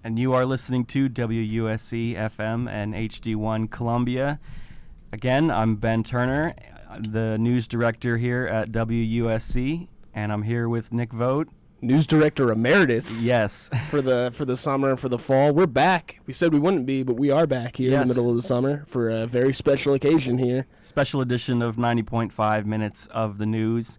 and you are listening to WUSC FM and HD1 Columbia. Again, I'm Ben Turner, the news director here at WUSC, and I'm here with Nick Vogt, News Director Emeritus. Yes. for the summer and for the fall. We're back. We said we wouldn't be, but we are back here in the middle of the summer for a very special occasion here. Special edition of 90.5 minutes of the news.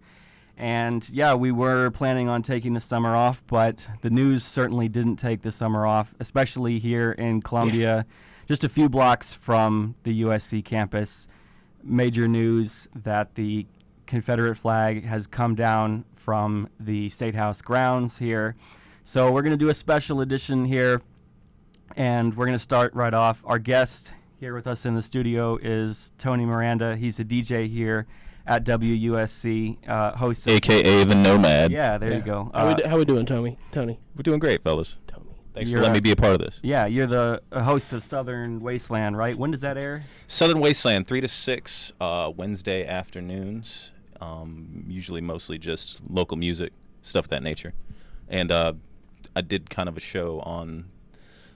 And yeah, we were planning on taking the summer off, but the news certainly didn't take the summer off, especially here in Columbia, just a few blocks from the USC campus. Major news that the Confederate flag has come down from the Statehouse grounds here. So we're going to do a special edition here, and we're going to start right off. Our guest here with us in the studio is Tony Miranda. He's a DJ here at WUSC, host of... AKA the Nomad. Yeah, there you go. How we doing, Tony? We're doing great, fellas. Tony. Thanks for letting me be a part of this. Yeah, you're the host of Southern Wasteland, right? When does that air? Southern Wasteland, 3 to 6, Wednesday afternoons. Usually mostly just local music, stuff of that nature. And I did kind of a show on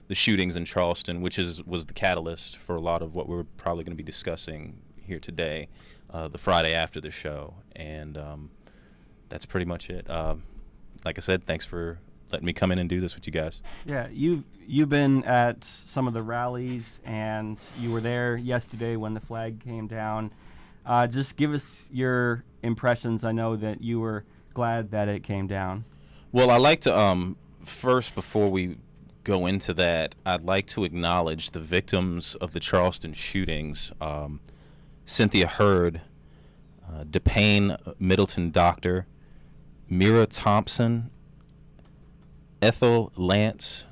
the shootings in Charleston, which was the catalyst for a lot of what we're probably going to be discussing here today, the Friday after the show. And that's pretty much it. Like I said, thanks for letting me come in and do this with you guys. Yeah, you've been at some of the rallies, and you were there yesterday when the flag came down. Just give us your impressions. I know that you were glad that it came down. Well, I'd like to, first, before we go into that, I'd like to acknowledge the victims of the Charleston shootings. Cynthia Hurd, DePayne Middleton Doctor, Mira Thompson, Ethel Lance,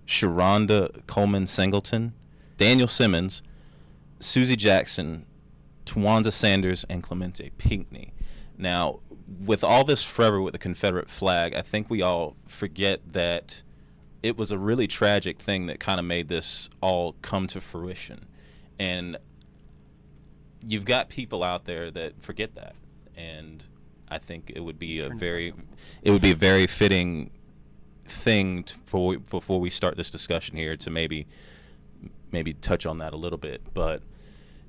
Sharonda Coleman Singleton, Daniel Simmons, Susie Jackson, Tawanza Sanders, and Clemente Pinckney. Now, with all this fervor with the Confederate flag, I think we all forget that it was a really tragic thing that kind of made this all come to fruition. And you've got people out there that forget that. And I think it would be a very fitting thing before we start this discussion here to maybe touch on that a little bit. But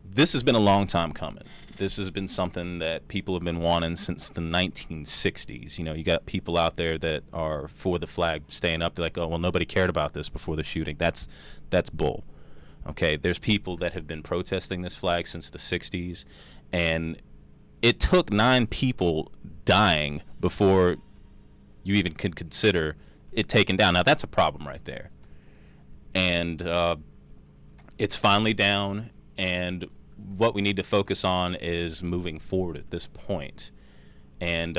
this has been a long time coming. This has been something that people have been wanting since the 1960s. You know, you got people out there that are for the flag staying up. They're like, oh, well, nobody cared about this before the shooting. That's bull. Okay, there's people that have been protesting this flag since the 60s, and it took 9 people dying before you even could consider it taken down. Now, that's a problem right there. And it's finally down, and what we need to focus on is moving forward at this point. And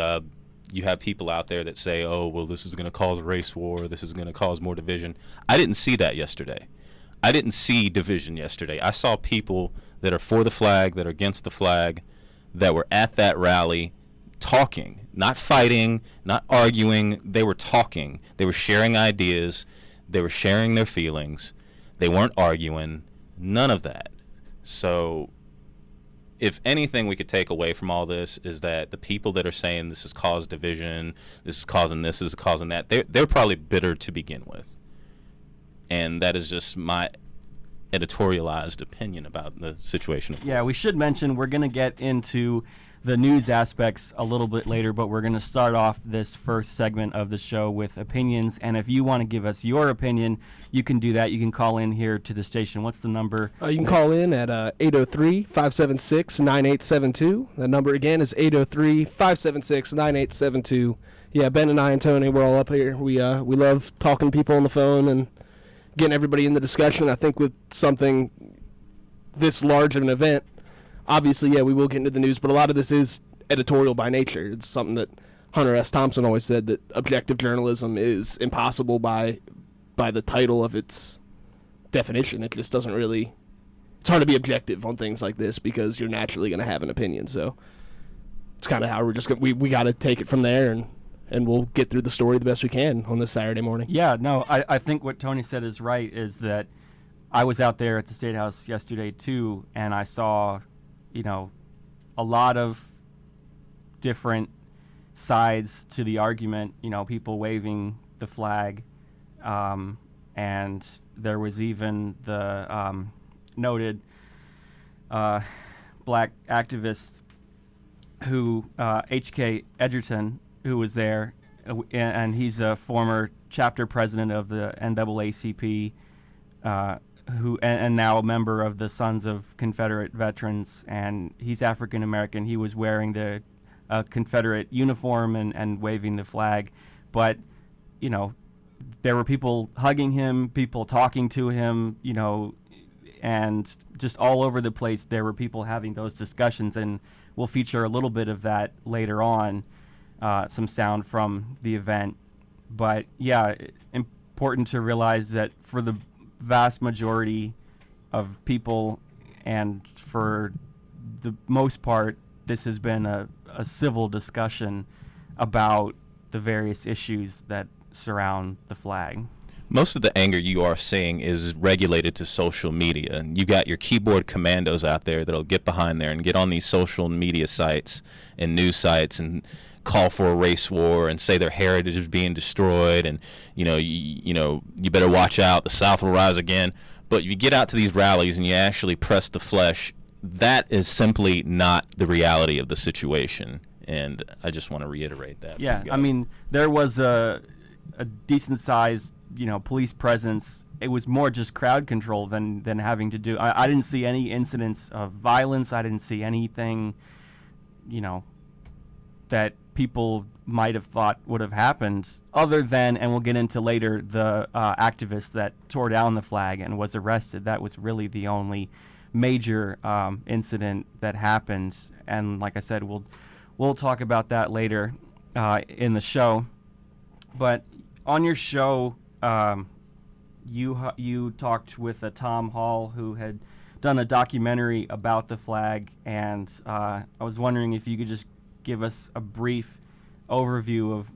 you have people out there that say, oh, well, this is going to cause a race war, this is going to cause more division. I didn't see that yesterday. I didn't see division yesterday. I saw people that are for the flag, that are against the flag, that were at that rally talking, not fighting, not arguing. They were talking. They were sharing ideas. They were sharing their feelings. They weren't arguing. None of that. So if anything we could take away from all this is that the people that are saying this has caused division, this is causing that, they're probably bitter to begin with. And that is just my editorialized opinion about the situation. Yeah, we should mention we're going to get into the news aspects a little bit later, but we're going to start off this first segment of the show with opinions. And if you want to give us your opinion, you can do that. You can call in here to the station. What's the number? You can call in at 803-576-9872. The number again is 803-576-9872. Yeah, Ben and I and Tony, we're all up here. We love talking to people on the phone and getting everybody in the discussion. I think with something this large of an event, obviously, yeah, we will get into the news, but a lot of this is editorial by nature. It's something that Hunter S. Thompson always said, that objective journalism is impossible by the title of its definition. It just doesn't really... It's hard to be objective on things like this because you're naturally going to have an opinion. So it's kind of how we're just we got to take it from there, and we'll get through the story the best we can on this Saturday morning. Yeah, no, I think what Tony said is right, is that I was out there at the State House yesterday, too, and I saw... a lot of different sides to the argument, people waving the flag. and there was even the noted black activist who H.K. Edgerton, who was there, and he's a former chapter president of the NAACP, who and now a member of the Sons of Confederate Veterans, and he's African American. He was wearing the Confederate uniform and waving the flag, but you know, there were people hugging him, people talking to him, you know, and just all over the place there were people having those discussions, and we'll feature a little bit of that later on, some sound from the event. But yeah, important to realize that for the vast majority of people, and for the most part, this has been a civil discussion about the various issues that surround the flag. Most of the anger you are seeing is regulated to social media. And you got your keyboard commandos out there that'll get behind there and get on these social media sites and news sites and call for a race war and say their heritage is being destroyed, and you better watch out, the South will rise again. But you get out to these rallies and you actually press the flesh. That is simply not the reality of the situation, and I just want to reiterate that. Yeah, I mean, there was a decent sized police presence. It was more just crowd control than having to do. I didn't see any incidents of violence. I didn't see anything that people might have thought would have happened, other than, and we'll get into later, the activist that tore down the flag and was arrested. That was really the only major incident that happened, and like I said, we'll talk about that later in the show. But on your show, you talked with Tom Hall, who had done a documentary about the flag, and I was wondering if you could just give us a brief overview of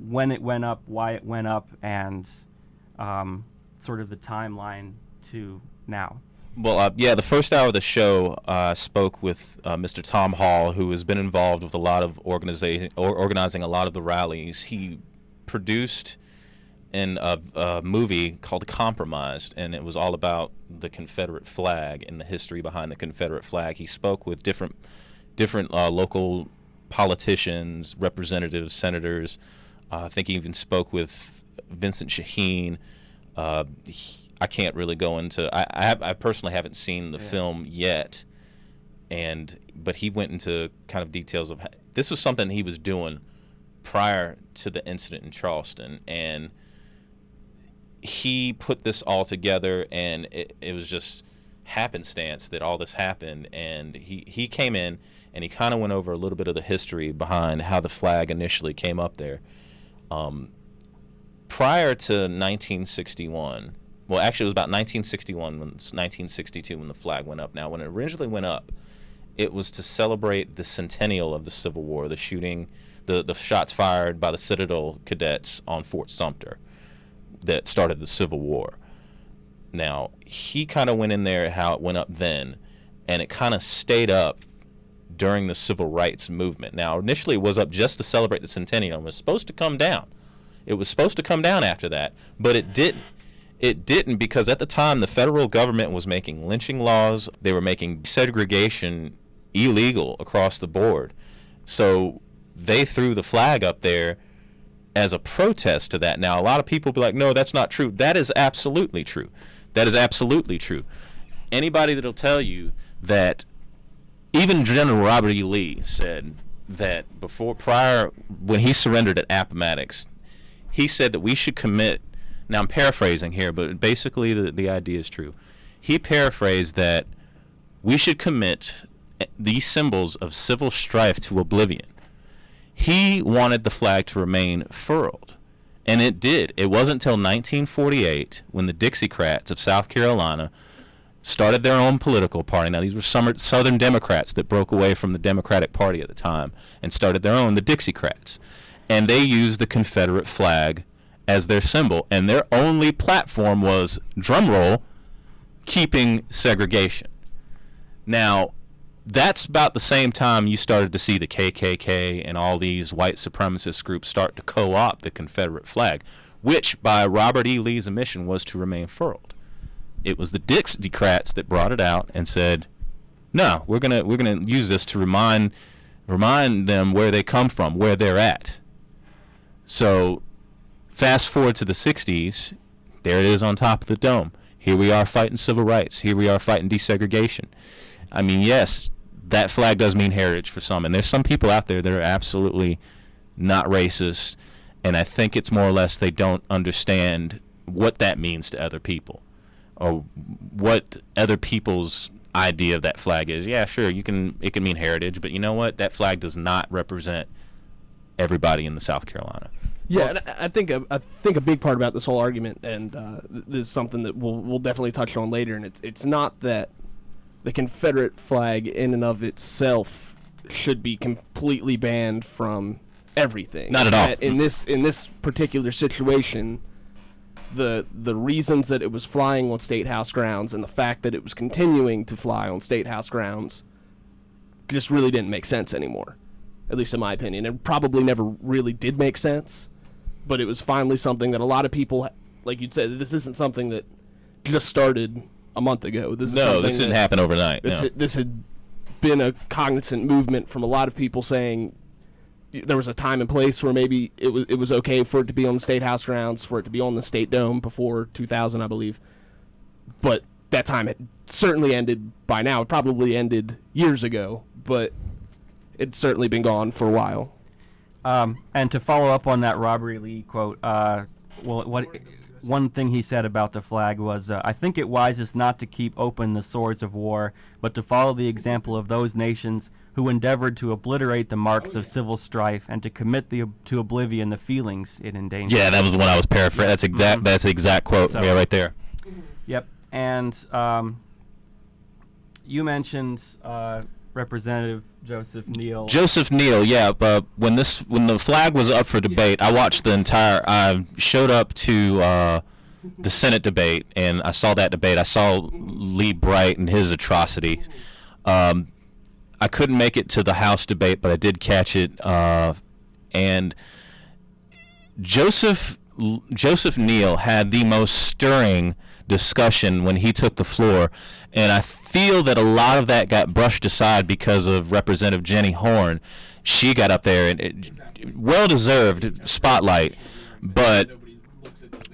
when it went up, why it went up, and sort of the timeline to now. Well, the first hour of the show, I spoke with Mr. Tom Hall, who has been involved with a lot of organizing a lot of the rallies. He produced in a movie called Compromised, and it was all about the Confederate flag and the history behind the Confederate flag. He spoke with different local politicians, representatives, senators. I think he even spoke with Vincent Shaheen. I can't really go into. I personally haven't seen the film yet, but he went into kind of details of this was something he was doing prior to the incident in Charleston, and he put this all together, and it was just happenstance that all this happened. And he came in and he kind of went over a little bit of the history behind how the flag initially came up there. Prior to 1961, well, actually it was about 1962 when the flag went up. Now, when it originally went up, it was to celebrate the centennial of the Civil War, the shooting, the shots fired by the Citadel cadets on Fort Sumter that started the Civil War. Now, he kind of went in there how it went up then, and it kind of stayed up during the Civil Rights movement. Now, initially it was up just to celebrate the centennial. It was supposed to come down. It was supposed to come down after that, but it didn't. It didn't, because at the time the federal government was making lynching laws. They were making segregation illegal across the board. So they threw the flag up there as a protest to that. Now, a lot of people will be like, no, that's not true. That is absolutely true. That is absolutely true. Anybody that'll tell you that, even General Robert E. Lee said that when he surrendered at Appomattox, he said that we should commit. Now, I'm paraphrasing here, but basically the idea is true. He paraphrased that we should commit these symbols of civil strife to oblivion. He wanted the flag to remain furled, and it did. It wasn't until 1948 when the Dixiecrats of South Carolina started their own political party. Now, these were Southern Democrats that broke away from the Democratic Party at the time and started their own, the Dixiecrats. And they used the Confederate flag as their symbol, and their only platform was, drumroll, keeping segregation. Now, that's about the same time you started to see the KKK and all these white supremacist groups start to co-opt the Confederate flag. which by Robert E. Lee's admission was to remain furled. It was the Dixiecrats that brought it out and said, no, we're gonna use this to remind them where they come from, where they're at. So fast forward to the 60s, there it is on top of the dome. Here we are fighting civil rights. Here we are fighting desegregation. I mean, yes, that flag does mean heritage for some, and there's some people out there that are absolutely not racist, and I think it's more or less they don't understand what that means to other people, or what other people's idea of that flag is. Yeah, sure, it can mean heritage, but you know what? That flag does not represent everybody in the South Carolina. Yeah, and I think a big part about this whole argument, and this is something that we'll definitely touch on later, and it's not that the Confederate flag in and of itself should be completely banned from everything. Not at all. In this particular situation, the reasons that it was flying on State House grounds and the fact that it was continuing to fly on State House grounds just really didn't make sense anymore, at least in my opinion. It probably never really did make sense, but it was finally something that a lot of people, like you'd said, this isn't something that just started a month ago. This didn't happen overnight. This had been a cognizant movement from a lot of people saying there was a time and place where maybe it was okay for it to be on the State House grounds, for it to be on the State Dome before 2000, I believe. But that time had certainly ended by now. It probably ended years ago, but it's certainly been gone for a while. And to follow up on that Robert E. Lee quote, one thing he said about the flag was, I think it wisest not to keep open the sores of war, but to follow the example of those nations who endeavored to obliterate the marks of civil strife and to commit to oblivion the feelings it endangered. Yeah, that was the one I was paraphrasing. That's the exact quote. So, yeah, right there. Yep. And you mentioned Representative Joseph Neal. Joseph Neal, yeah. But when the flag was up for debate, I watched the entire. I showed up to the Senate debate, and I saw that debate. I saw Lee Bright and his atrocity. I couldn't make it to the House debate, but I did catch it. And Joseph Neal had the most stirring discussion when he took the floor, and I feel that a lot of that got brushed aside because of Representative Jenny Horn. She got up there and well-deserved spotlight, but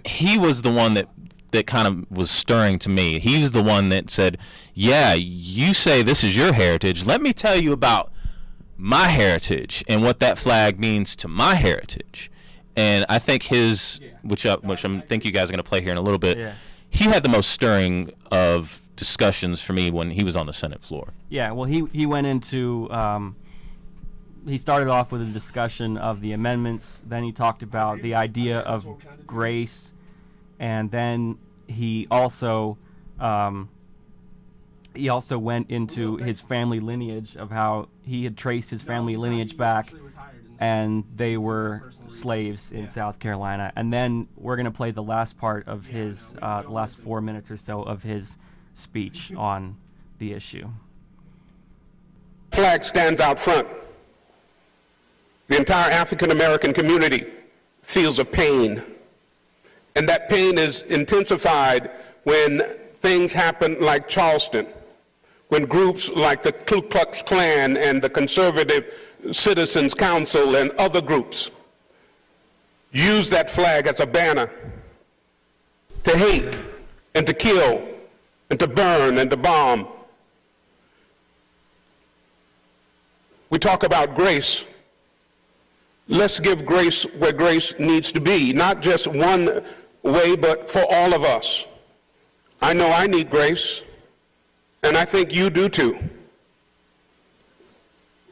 he was the one that kind of was stirring to me. He was the one that said, yeah, you say this is your heritage. Let me tell you about my heritage and what that flag means to my heritage. And I think which I think you guys are going to play here in a little bit, he had the most stirring of discussions for me when he was on the Senate floor. Yeah, well, he went into, he started off with a discussion of the amendments, then he talked about the idea of grace, and then he also went into his family lineage of how he had traced his family lineage back, and they were slaves in South Carolina. And then we're going to play the last part of his, the last 4 minutes or so of his speech on the issue. Flag stands out front. The entire African American community feels a pain, and that pain is intensified when things happen like Charleston, when groups like the Ku Klux Klan and the Conservative Citizens Council and other groups use that flag as a banner to hate and to kill and to burn and to bomb. We talk about grace. Let's give grace where grace needs to be, not just one way, but for all of us. I know I need grace, and I think you do too.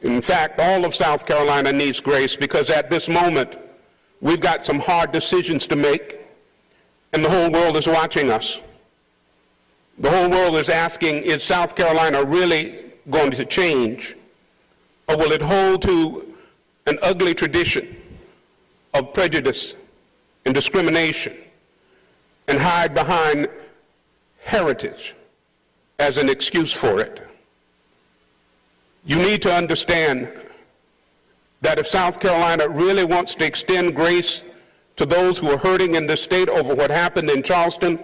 In fact, all of South Carolina needs grace, because at this moment, we've got some hard decisions to make, and the whole world is watching us. The whole world is asking, is South Carolina really going to change, or will it hold to an ugly tradition of prejudice and discrimination and hide behind heritage as an excuse for it? You need to understand that if South Carolina really wants to extend grace to those who are hurting in this state over what happened in Charleston,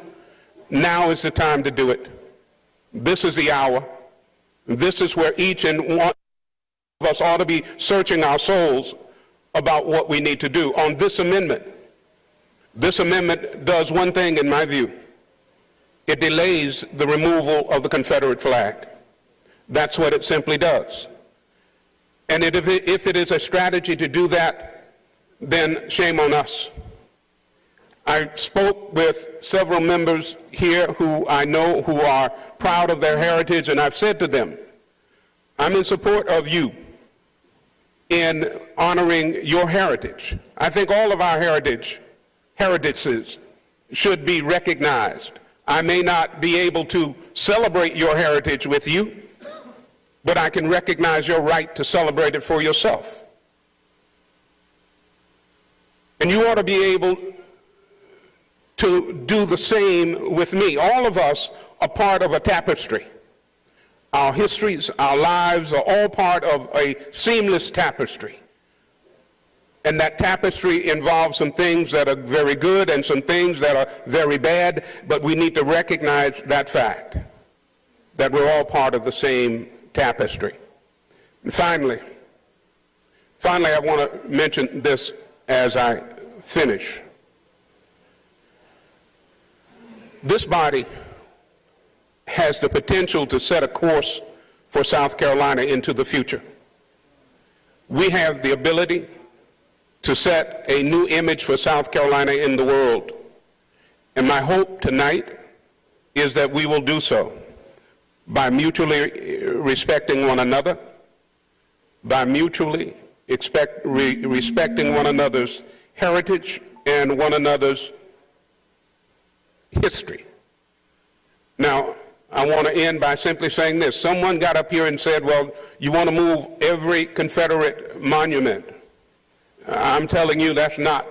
now is the time to do it. This is the hour. This is where each and one of us ought to be searching our souls about what we need to do. On this amendment does one thing in my view. It delays the removal of the Confederate flag. That's what it simply does. And if it is a strategy to do that, then shame on us. I spoke with several members here who I know who are proud of their heritage, and I've said to them, I'm in support of you in honoring your heritage. I think all of our heritages should be recognized. I may not be able to celebrate your heritage with you, but I can recognize your right to celebrate it for yourself. And you ought to be able to do the same with me. All of us are part of a tapestry. Our histories, our lives are all part of a seamless tapestry. And that tapestry involves some things that are very good and some things that are very bad, but we need to recognize that fact, that we're all part of the same tapestry. And finally, I want to mention this as I finish. This body has the potential to set a course for South Carolina into the future. We have the ability to set a new image for South Carolina in the world. And my hope tonight is that we will do so by mutually respecting one another, by mutually respecting one another's heritage and one another's history. Now, I want to end by simply saying this. Someone got up here and said, well, you want to move every Confederate monument. I'm telling you that's not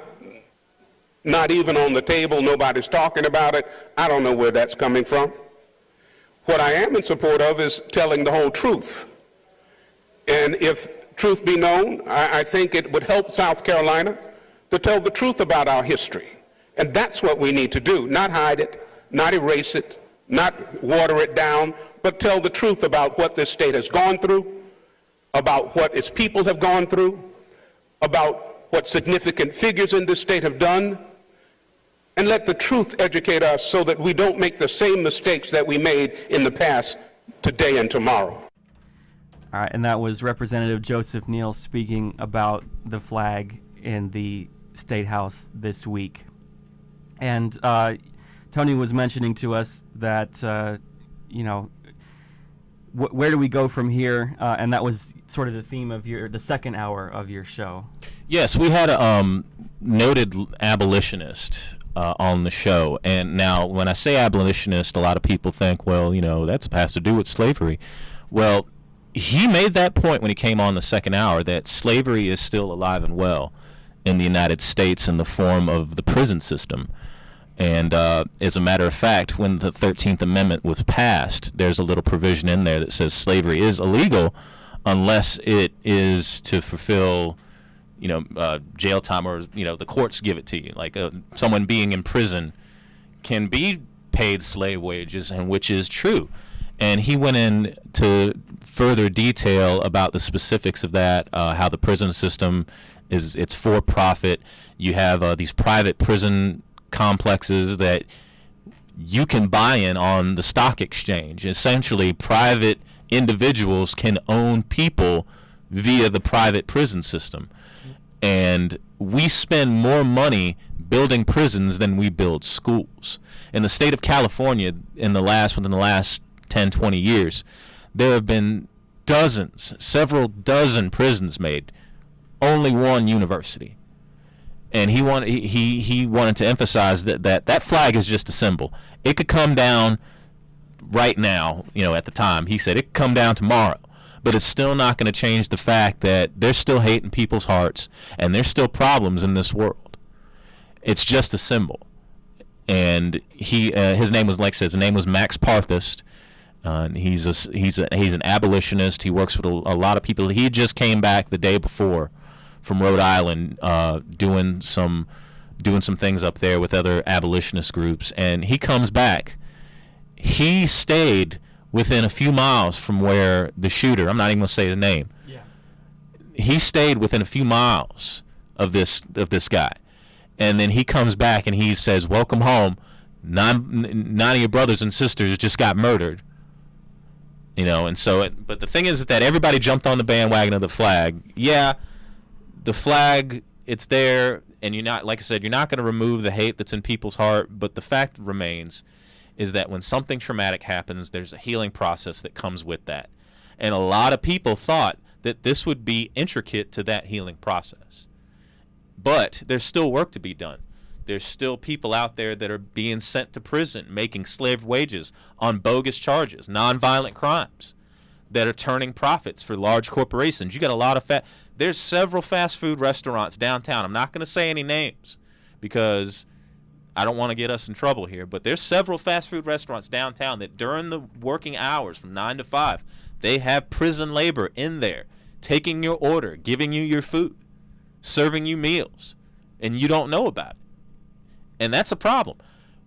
even on the table. Nobody's talking about it. I don't know where that's coming from. What I am in support of is telling the whole truth. And if truth be known, I think it would help South Carolina to tell the truth about our history. And that's what we need to do, not hide it, not erase it, not water it down, but tell the truth about what this state has gone through, about what its people have gone through, about what significant figures in this state have done, and let the truth educate us so that we don't make the same mistakes that we made in the past, today and tomorrow. All right, and that was Representative Joseph Neal speaking about the flag in the State House this week. And Tony was mentioning to us that, where do we go from here? And that was sort of the theme of the second hour of your show. Yes, we had a noted abolitionist on the show. And now when I say abolitionist, a lot of people think, well, that has to do with slavery. Well, he made that point when he came on the second hour that slavery is still alive and well in the United States in the form of the prison system. And as a matter of fact, when the 13th Amendment was passed, there's a little provision in there that says slavery is illegal unless it is to fulfill, jail time, or, the courts give it to you. Like someone being in prison can be paid slave wages, and which is true. And he went into further detail about the specifics of that, how the prison system it's for profit. You have these private prison complexes that you can buy in on the stock exchange. Essentially, private individuals can own people via the private prison system. And we spend more money building prisons than we build schools. In the state of California, within the last 10, 20 years, there have been several dozen prisons made, only one university. And he wanted to emphasize that flag is just a symbol. It could come down right now, at the time. He said it could come down tomorrow, but it's still not going to change the fact that there's still hate in people's hearts and there's still problems in this world. It's just a symbol. And his name was, like I said, his name was Max Parthist. He's an abolitionist. He works with a lot of people. He just came back the day before from Rhode Island doing some doing some things up there with other abolitionist groups, and he comes back. He stayed within a few miles from where the shooter, I'm not even going to say his name, he stayed within a few miles of this guy. And then he comes back and he says, welcome home. Nine of your brothers and sisters just got murdered. And so, but the thing is that everybody jumped on the bandwagon of the flag. Yeah, the flag, it's there, and you're not, like I said, you're not going to remove the hate that's in people's heart, but the fact remains is that when something traumatic happens, there's a healing process that comes with that. And a lot of people thought that this would be intricate to that healing process. But there's still work to be done. There's still people out there that are being sent to prison, making slave wages on bogus charges, nonviolent crimes, that are turning profits for large corporations. You got a lot of there's several fast food restaurants downtown. I'm not going to say any names because I don't want to get us in trouble here, but there's several fast food restaurants downtown that during the working hours from 9 to 5, they have prison labor in there, taking your order, giving you your food, serving you meals, and you don't know about it. And that's a problem.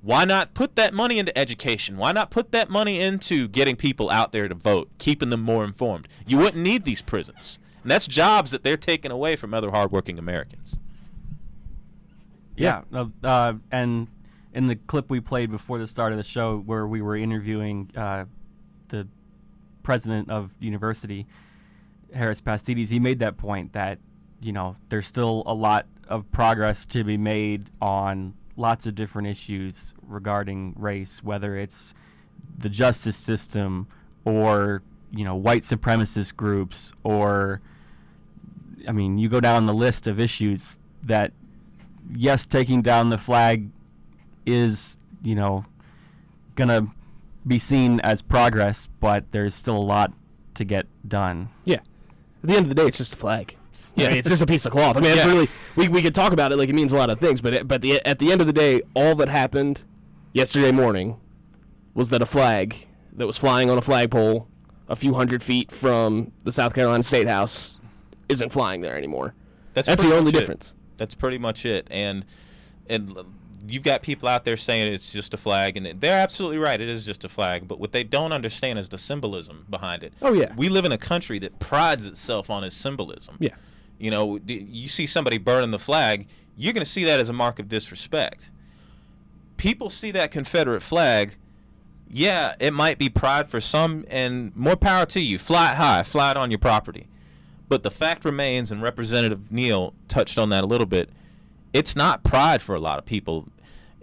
Why not put that money into education? Why not put that money into getting people out there to vote, keeping them more informed? You wouldn't need these prisons. And that's jobs that they're taking away from other hardworking Americans. Yeah. And in the clip we played before the start of the show where we were interviewing the president of the university, Harris Pastides, he made that point that, there's still a lot of progress to be made on lots of different issues regarding race, whether it's the justice system or, white supremacist groups or, you go down the list of issues that, yes, taking down the flag is, going to be seen as progress, but there's still a lot to get done. Yeah. At the end of the day, it's just a flag. Yeah, it's just a piece of cloth. It's really we could talk about it like it means a lot of things, but at the end of the day, all that happened yesterday morning was that a flag that was flying on a flagpole a few hundred feet from the South Carolina Statehouse isn't flying there anymore. That's the only difference. That's pretty much it. And you've got people out there saying it's just a flag, and they're absolutely right. It is just a flag. But what they don't understand is the symbolism behind it. Oh, yeah. We live in a country that prides itself on its symbolism. Yeah. You see somebody burning the flag, you're going to see that as a mark of disrespect. People see that Confederate flag, yeah, it might be pride for some, and more power to you. Fly it high, fly it on your property. But the fact remains, and Representative Neal touched on that a little bit, it's not pride for a lot of people.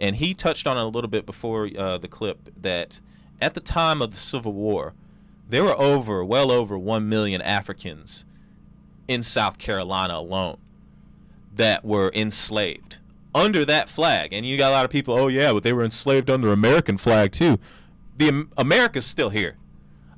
And he touched on it a little bit before the clip, that at the time of the Civil War, there were well over 1 million Africans in South Carolina alone that were enslaved under that flag. And you got a lot of people, oh yeah, but they were enslaved under American flag too. America's still here.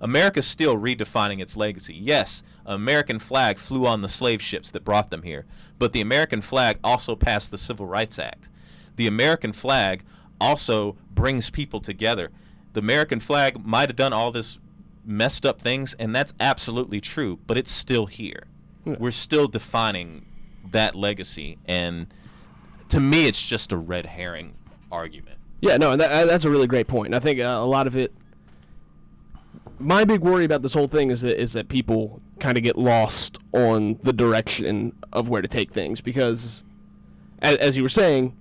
America's still redefining its legacy. Yes, American flag flew on the slave ships that brought them here, but the American flag also passed the Civil Rights Act. The American flag also brings people together. The American flag might have done all this messed up things, and that's absolutely true, but it's still here. Yeah. We're still defining that legacy, and to me, it's just a red herring argument. Yeah, no, and that's a really great point. And I think a lot of it, my big worry about this whole thing is that people kind of get lost on the direction of where to take things, because, as you were saying,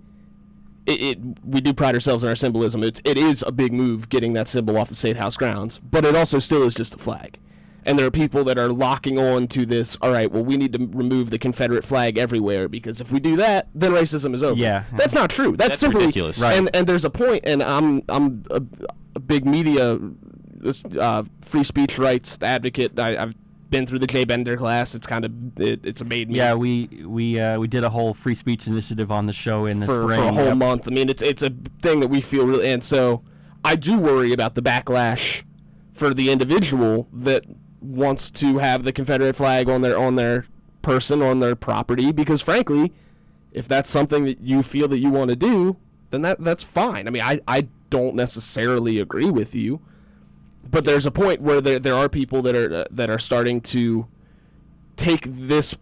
we do pride ourselves in our symbolism. It is a big move getting that symbol off the State House grounds, but it also still is just a flag. And there are people that are locking on to this, all right, well, we need to remove the Confederate flag everywhere, because if we do that, then racism is over. Yeah. That's not true. That's simply ridiculous. Right. And there's a point, and I'm a big media free speech rights advocate. I've been through the Jay Bender class. It's kind of it's made me. Yeah, we did a whole free speech initiative on the show in the spring for a whole month. It's a thing that we feel really, and so I do worry about the backlash for the individual that wants to have the Confederate flag on their person, on their property, because frankly, if that's something that you feel that you want to do, then that's fine. I don't necessarily agree with you, but there's a point where there are people that are starting to take this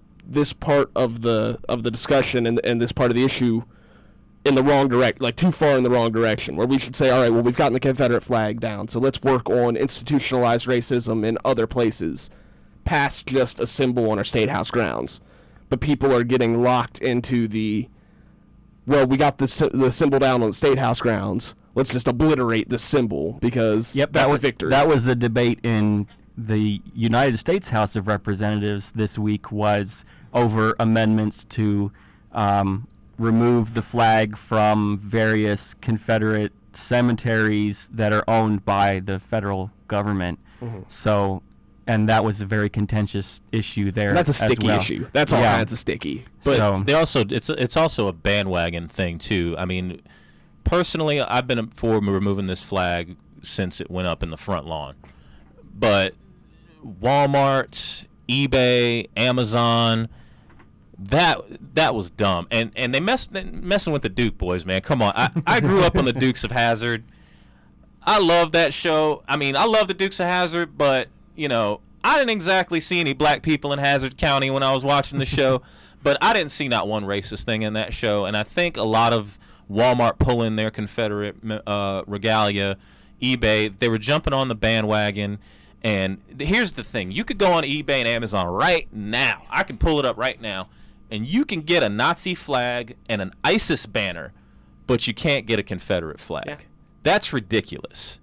part of the discussion and this part of the issue in the wrong direct, like too far in the wrong direction, where we should say, all right, well, we've gotten the Confederate flag down, so let's work on institutionalized racism in other places, past just a symbol on our state house grounds. But people are getting locked into well, we got the symbol down on the state house grounds, let's just obliterate the symbol because that's a victory. That was the debate in the United States House of Representatives this week, was over amendments to remove the flag from various Confederate cemeteries that are owned by the federal government. Mm-hmm. So, and that was a very contentious issue there. That's a sticky issue. That's all kinds of sticky. But so, they also it's also a bandwagon thing too. I mean, personally, I've been for removing this flag since it went up in the front lawn. But Walmart, eBay, Amazon, that was dumb. And they messing with the Duke boys, man. Come on. I grew up on the Dukes of Hazzard. I love that show. I mean, I love the Dukes of Hazzard, but you know, I didn't exactly see any black people in Hazard County when I was watching the show, but I didn't see not one racist thing in that show. And I think a lot of Walmart pulling their Confederate regalia, eBay, they were jumping on the bandwagon. And here's the thing. You could go on eBay and Amazon right now. I can pull it up right now. And you can get a Nazi flag and an ISIS banner, but you can't get a Confederate flag. Yeah. That's ridiculous.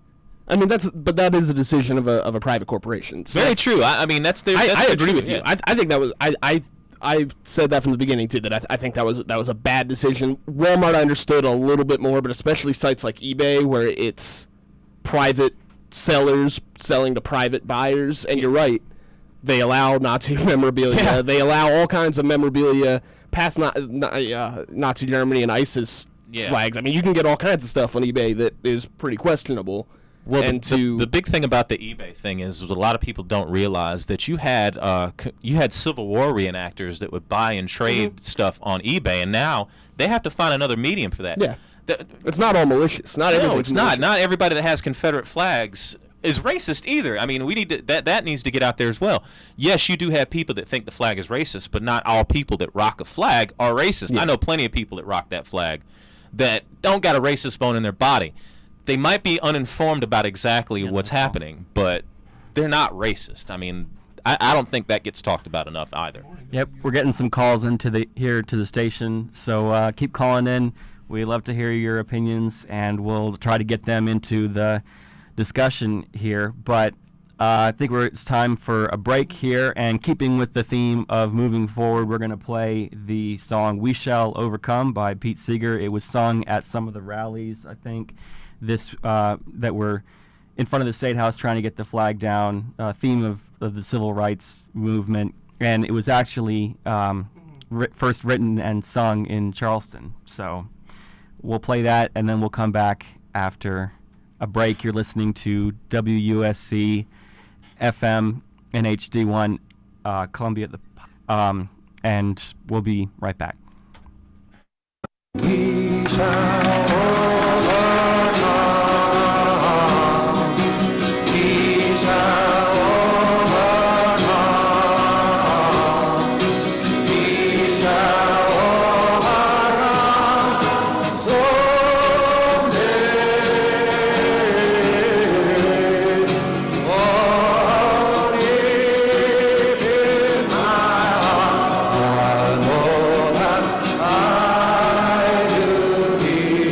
I mean, but that is a decision of a private corporation. So very true. I mean, that's their. I agree truth. with you. I think that was I said that from the beginning too. That I think that was a bad decision. Walmart I understood a little bit more, but especially sites like eBay where it's private sellers selling to private buyers, and you're right. They allow Nazi memorabilia. Yeah. They allow all kinds of memorabilia past Nazi Germany and ISIS flags. I mean, you can get all kinds of stuff on eBay that is pretty questionable. Well, the big thing about the eBay thing is a lot of people don't realize that you had Civil War reenactors that would buy and trade stuff on eBay, and now they have to find another medium for that. Yeah, it's not all malicious. Not everything. No, it's not. Not everybody that has Confederate flags is racist either. I mean, we need to, that needs to get out there as well. Yes, you do have people that think the flag is racist, but not all people that rock a flag are racist. Yeah. I know plenty of people that rock that flag that don't got a racist bone in their body. They might be uninformed about exactly what's happening, but they're not racist. I mean, I don't think that gets talked about enough either. Yep, we're getting some calls here to the station, so keep calling in. We love to hear your opinions, and we'll try to get them into the discussion here. But I think it's time for a break here, and keeping with the theme of moving forward, we're going to play the song "We Shall Overcome" by Pete Seeger. It was sung at some of the rallies, I think, that were in front of the State House trying to get the flag down, theme of the civil rights movement, and it was actually first written and sung in Charleston. So we'll play that, and then we'll come back after a break. You're listening to WUSC FM and HD1 Columbia, and we'll be right back. We shall overcome. We shall overcome. We shall overcome someday. Oh, deep in my heart, I know that I do believe.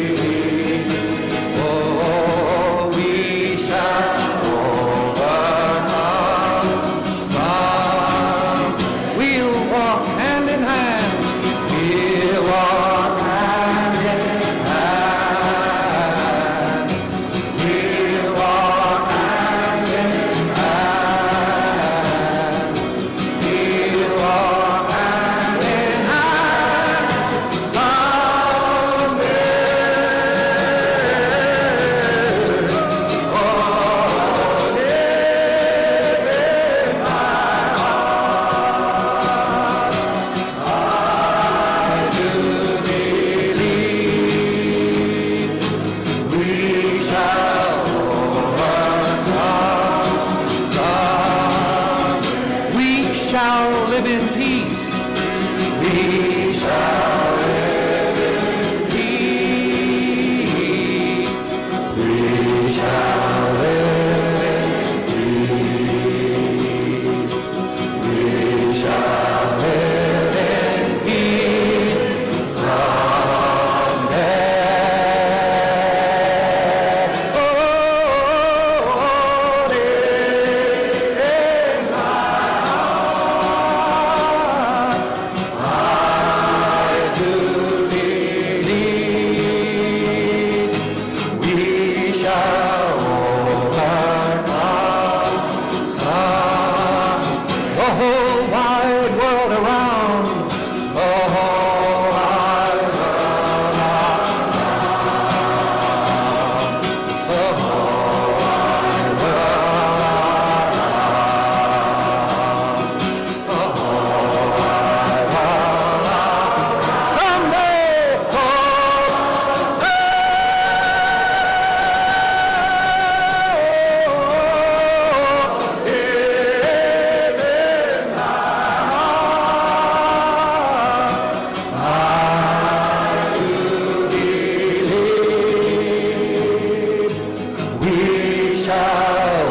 we shall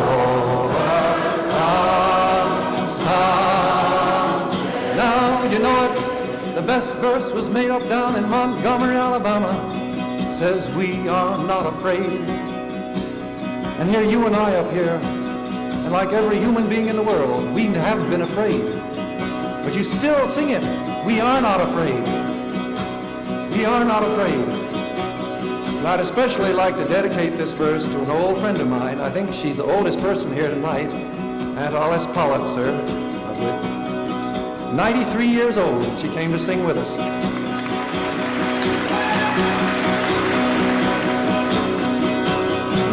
overcome someday. Now you know it, the best verse was made up down in Montgomery, Alabama. Says we are not afraid. And here you and I up here, and like every human being in the world, we have been afraid. But you still sing it, we are not afraid. We are not afraid. And I'd especially like to dedicate this verse to an old friend of mine. I think she's the oldest person here tonight, Aunt Alice Politzer, 93 years old, and she came to sing with us.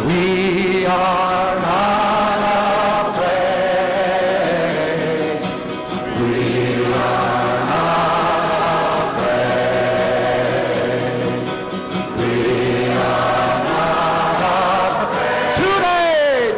We are not afraid. We are not afraid. We are not afraid. Today,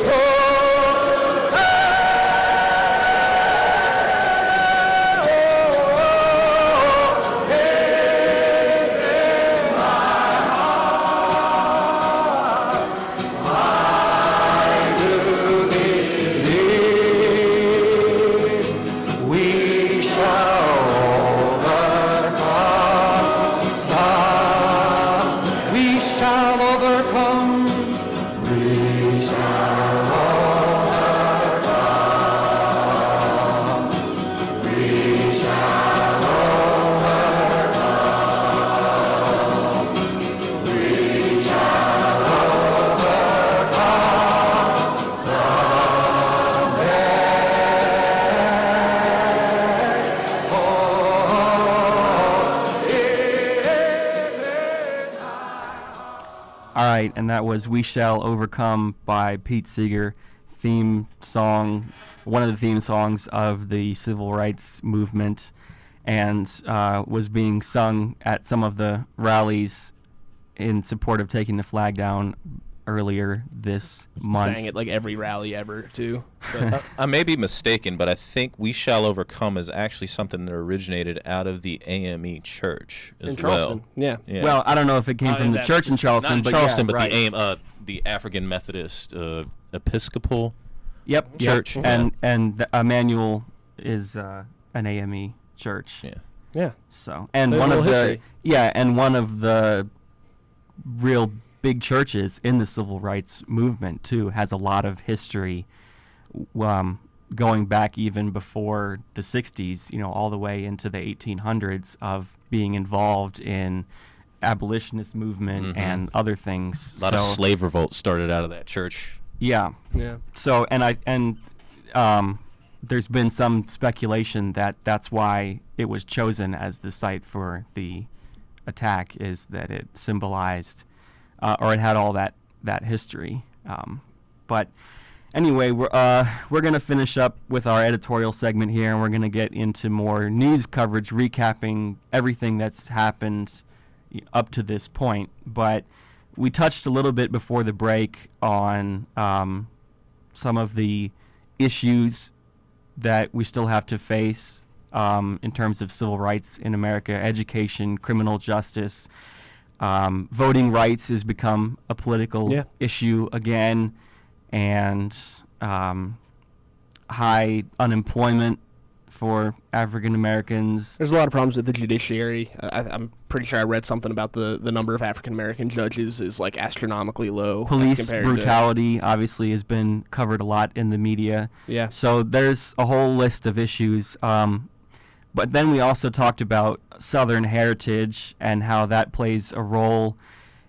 we shall overcome some. We shall overcome. We shall overcome. We shall overcome. We shall overcome someday. Oh, All right, and that was "We Shall Overcome" by Pete Seeger, theme song, one of the theme songs of the civil rights movement, and was being sung at some of the rallies in support of taking the flag down earlier this month. Sang it like every rally ever, too. But, I may be mistaken, but I think "We Shall Overcome" is actually something that originated out of the AME Church as in Charleston, well. yeah. Yeah. Well, I don't know if it came Oh, from the that- church in Charleston, Not in but Charleston, yeah, but right. the African Methodist Episcopal Yep, Church. yep. And the Emmanuel is an AME church. Yeah. Yeah. So, and There's one a of little the history. and one of the real big churches in the civil rights movement too has a lot of history, going back even before the 60s, all the way into the 1800s of being involved in abolitionist movement and other things. A lot of slave revolts started out of that church. Yeah. Yeah. So, there's been some speculation that that's why it was chosen as the site for the attack, is that it symbolized, or it had all that history. But anyway, we're going to finish up with our editorial segment here, and we're going to get into more news coverage, recapping everything that's happened up to this point. But we touched a little bit before the break on some of the issues that we still have to face in terms of civil rights in America, education, criminal justice. Voting rights has become a political issue again, and high unemployment for African Americans. There's a lot of problems with the judiciary. I'm pretty sure I read something about the number of African American judges is like astronomically low. as Police compared to- brutality obviously has been covered a lot in the media. Yeah. So there's a whole list of issues. But then we also talked about Southern heritage and how that plays a role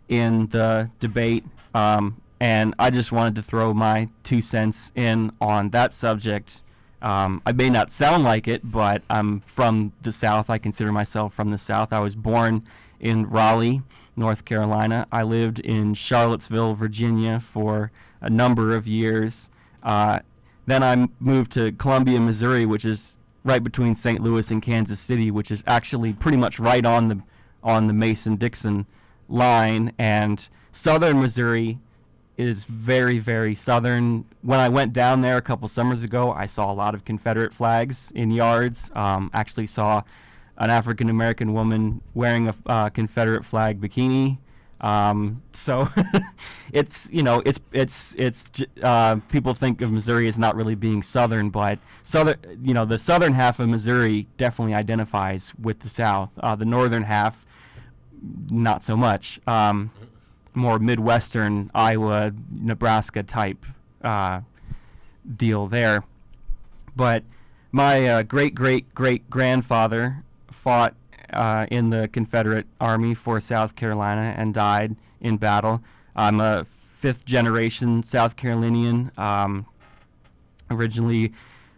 in the debate. And I just wanted to throw my 2 cents in on that subject. I may not sound like it, but I'm from the South. I consider myself from the South. I was born in Raleigh, North Carolina. I lived in Charlottesville, Virginia for a number of years. Then I moved to Columbia, Missouri, which is right between St. Louis and Kansas City, which is actually pretty much right on the Mason-Dixon line. And southern Missouri is very, very southern. When I went down there a couple summers ago, I saw a lot of Confederate flags in yards. Actually saw an African-American woman wearing a Confederate flag bikini. So it's people think of Missouri as not really being Southern, but the southern half of Missouri definitely identifies with the South. The northern half, not so much. More Midwestern, Iowa, Nebraska type deal there. But my great-great-great-grandfather fought in the Confederate Army for South Carolina and died in battle. I'm a fifth-generation South Carolinian. Originally,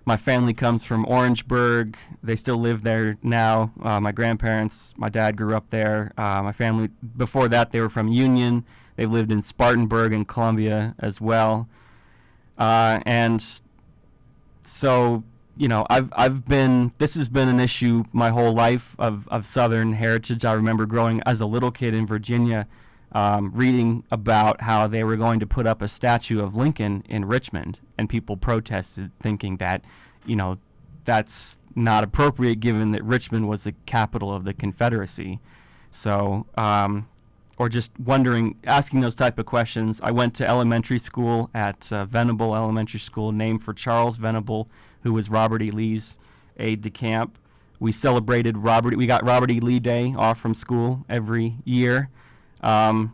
my family comes from Orangeburg. They still live there now. My grandparents, my dad grew up there. My family, before that, they were from Union. They lived in Spartanburg and Columbia as well. And so, this has been an issue my whole life of Southern heritage. I remember growing as a little kid in Virginia, reading about how they were going to put up a statue of Lincoln in Richmond, and people protested, thinking that, that's not appropriate given that Richmond was the capital of the Confederacy. So, or just asking those type of questions. I went to elementary school at Venable Elementary School, named for Charles Venable, who was Robert E. Lee's aide-de-camp. We celebrated we got Robert E. Lee Day off from school every year. I'm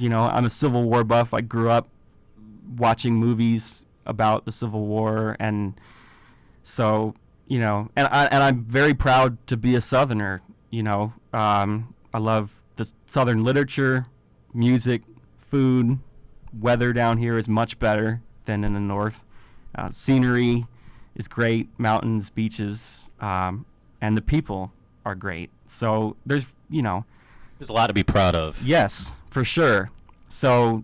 a Civil War buff. I grew up watching movies about the Civil War, and so, and I'm very proud to be a Southerner. I love the Southern literature, music, food. Weather down here is much better than in the North. Scenery is great, mountains, beaches, and the people are great. So there's a lot to be proud of. Yes, for sure. So,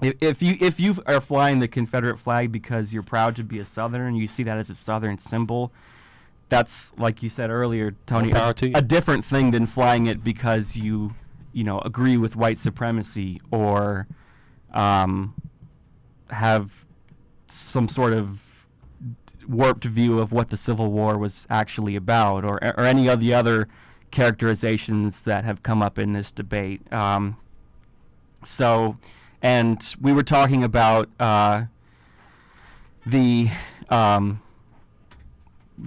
if you are flying the Confederate flag because you're proud to be a Southerner and you see that as a Southern symbol, that's, like you said earlier, Tony, a different thing than flying it because you agree with white supremacy or have some sort of warped view of what the Civil War was actually about, or any of the other characterizations that have come up in this debate. And we were talking about the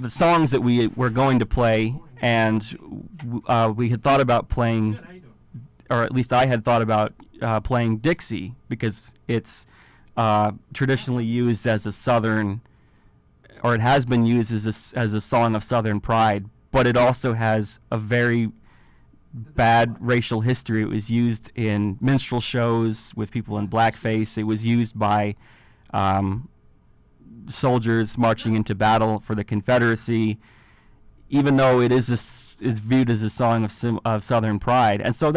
songs that we were going to play, and we had thought about playing, or at least I had thought about playing Dixie, because it's traditionally used as a Southern, or it has been used as a song of Southern pride, but it also has a very bad racial history. It was used in minstrel shows with people in blackface. It was used by soldiers marching into battle for the Confederacy, even though it is viewed as a song of Southern pride. And so